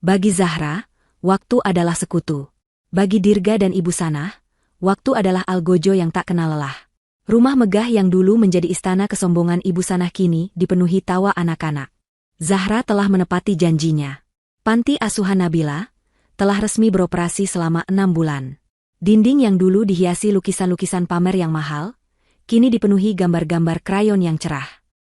Bagi Zahra, waktu adalah sekutu. Bagi Dirga dan Ibu Sanah, waktu adalah algojo yang tak kenal lelah. Rumah megah yang dulu menjadi istana kesombongan Ibu Sanah kini dipenuhi tawa anak-anak. Zahra telah menepati janjinya. Panti asuhan Nabila telah resmi beroperasi selama 6 bulan. Dinding yang dulu dihiasi lukisan-lukisan pamer yang mahal, kini dipenuhi gambar-gambar krayon yang cerah.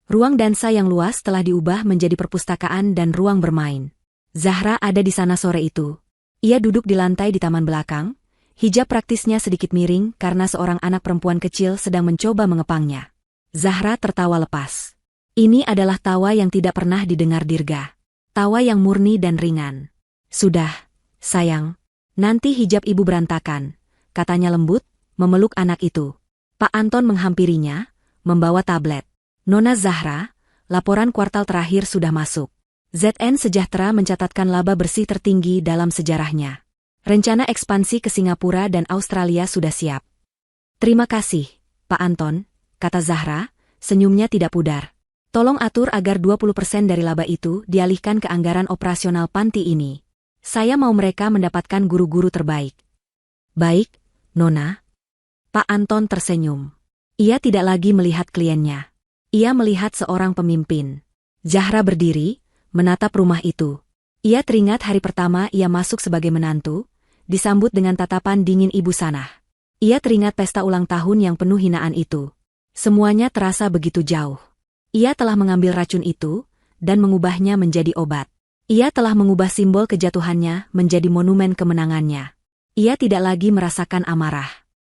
Ruang dansa yang luas telah diubah menjadi perpustakaan dan ruang bermain. Zahra ada di sana sore itu. Ia duduk di lantai di taman belakang, hijab praktisnya sedikit miring karena seorang anak perempuan kecil sedang mencoba mengepangnya. Zahra tertawa lepas. Ini adalah tawa yang tidak pernah didengar Dirga. Tawa yang murni dan ringan. Sudah, sayang. Nanti hijab ibu berantakan, katanya lembut, memeluk anak itu. Pak Anton menghampirinya, membawa tablet. Nona Zahra, laporan kuartal terakhir sudah masuk. ZN Sejahtera mencatatkan laba bersih tertinggi dalam sejarahnya. Rencana ekspansi ke Singapura dan Australia sudah siap. Terima kasih, Pak Anton, kata Zahra, senyumnya tidak pudar. Tolong atur agar 20% dari laba itu dialihkan ke anggaran operasional panti ini. Saya mau mereka mendapatkan guru-guru terbaik. Baik, Nona. Pak Anton tersenyum. Ia tidak lagi melihat kliennya. Ia melihat seorang pemimpin. Zahra berdiri, menatap rumah itu. Ia teringat hari pertama ia masuk sebagai menantu, disambut dengan tatapan dingin Ibu Sanah. Ia teringat pesta ulang tahun yang penuh hinaan itu. Semuanya terasa begitu jauh. Ia telah mengambil racun itu, dan mengubahnya menjadi obat. Ia telah mengubah simbol kejatuhannya menjadi monumen kemenangannya. Ia tidak lagi merasakan amarah.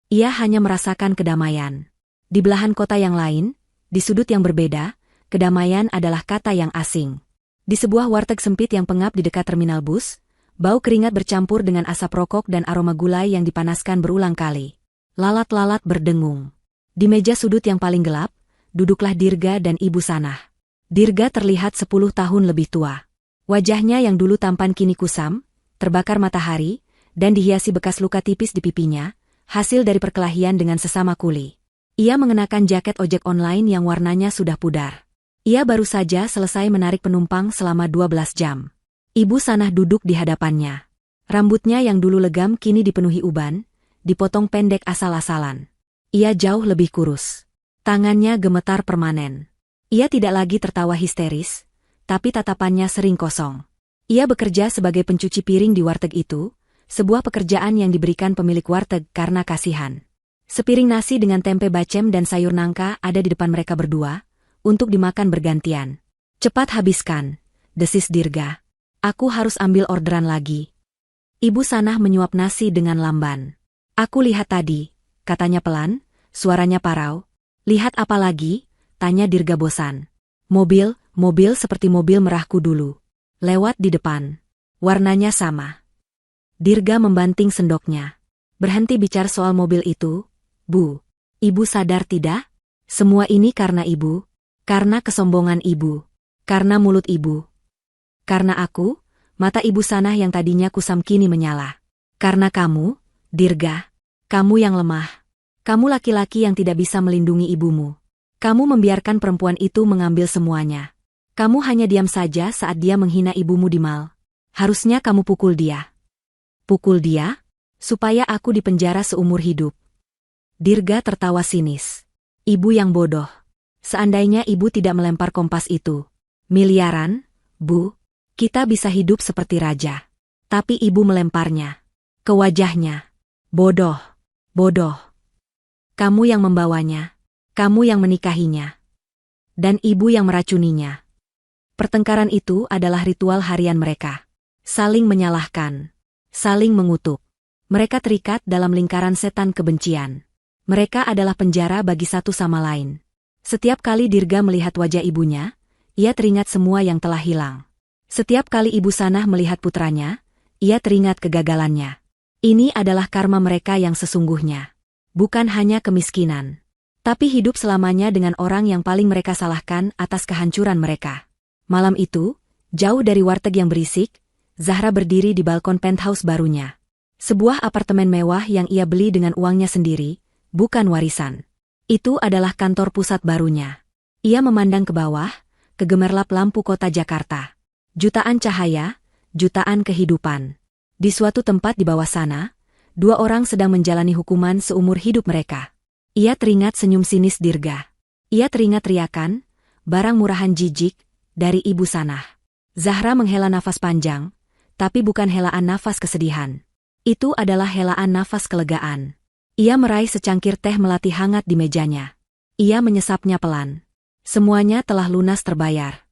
Ia hanya merasakan kedamaian. Di belahan kota yang lain, di sudut yang berbeda, kedamaian adalah kata yang asing. Di sebuah warteg sempit yang pengap di dekat terminal bus, bau keringat bercampur dengan asap rokok dan aroma gulai yang dipanaskan berulang kali. Lalat-lalat berdengung. Di meja sudut yang paling gelap, duduklah Dirga dan Ibu Sanah. Dirga terlihat 10 tahun lebih tua. Wajahnya yang dulu tampan kini kusam, terbakar matahari, dan dihiasi bekas luka tipis di pipinya, hasil dari perkelahian dengan sesama kuli. Ia mengenakan jaket ojek online yang warnanya sudah pudar. Ia baru saja selesai menarik penumpang selama 12 jam. Ibu Sanah duduk di hadapannya. Rambutnya yang dulu legam kini dipenuhi uban, dipotong pendek asal-asalan. Ia jauh lebih kurus. Tangannya gemetar permanen. Ia tidak lagi tertawa histeris, tapi tatapannya sering kosong. Ia bekerja sebagai pencuci piring di warteg itu, sebuah pekerjaan yang diberikan pemilik warteg karena kasihan. Sepiring nasi dengan tempe bacem dan sayur nangka ada di depan mereka berdua, untuk dimakan bergantian. Cepat habiskan, desis Dirga. Aku harus ambil orderan lagi. Ibu Sanah menyuap nasi dengan lamban. Aku lihat tadi, katanya pelan, suaranya parau. Lihat apa lagi? Tanya Dirga bosan. Mobil seperti mobil merahku dulu. Lewat di depan. Warnanya sama. Dirga membanting sendoknya. Berhenti bicara soal mobil itu, Bu. Ibu sadar tidak? Semua ini karena ibu. Karena kesombongan ibu. Karena mulut ibu. Karena aku, mata Ibu Sanah yang tadinya kusam kini menyala. Karena kamu, Dirga. Kamu yang lemah. Kamu laki-laki yang tidak bisa melindungi ibumu. Kamu membiarkan perempuan itu mengambil semuanya. Kamu hanya diam saja saat dia menghina ibumu di mal. Harusnya kamu pukul dia. Pukul dia? Supaya aku dipenjara seumur hidup. Dirga tertawa sinis. Ibu yang bodoh. Seandainya ibu tidak melempar kompas itu. Miliaran, Bu. Kita bisa hidup seperti raja. Tapi ibu melemparnya. Ke wajahnya. Bodoh. Bodoh. Kamu yang membawanya. Kamu yang menikahinya. Dan ibu yang meracuninya. Pertengkaran itu adalah ritual harian mereka. Saling menyalahkan. Saling mengutuk. Mereka terikat dalam lingkaran setan kebencian. Mereka adalah penjara bagi satu sama lain. Setiap kali Dirga melihat wajah ibunya, ia teringat semua yang telah hilang. Setiap kali Ibu Sanah melihat putranya, ia teringat kegagalannya. Ini adalah karma mereka yang sesungguhnya. Bukan hanya kemiskinan. Tapi hidup selamanya dengan orang yang paling mereka salahkan atas kehancuran mereka. Malam itu, jauh dari warteg yang berisik, Zahra berdiri di balkon penthouse barunya. Sebuah apartemen mewah yang ia beli dengan uangnya sendiri, bukan warisan. Itu adalah kantor pusat barunya. Ia memandang ke bawah, ke gemerlap lampu kota Jakarta. Jutaan cahaya, jutaan kehidupan. Di suatu tempat di bawah sana, dua orang sedang menjalani hukuman seumur hidup mereka. Ia teringat senyum sinis Dirga. Ia teringat teriakan, barang murahan jijik, dari Ibu Sanah. Zahra menghela nafas panjang, tapi bukan helaan nafas kesedihan. Itu adalah helaan nafas kelegaan. Ia meraih secangkir teh melati hangat di mejanya. Ia menyesapnya pelan. Semuanya telah lunas terbayar.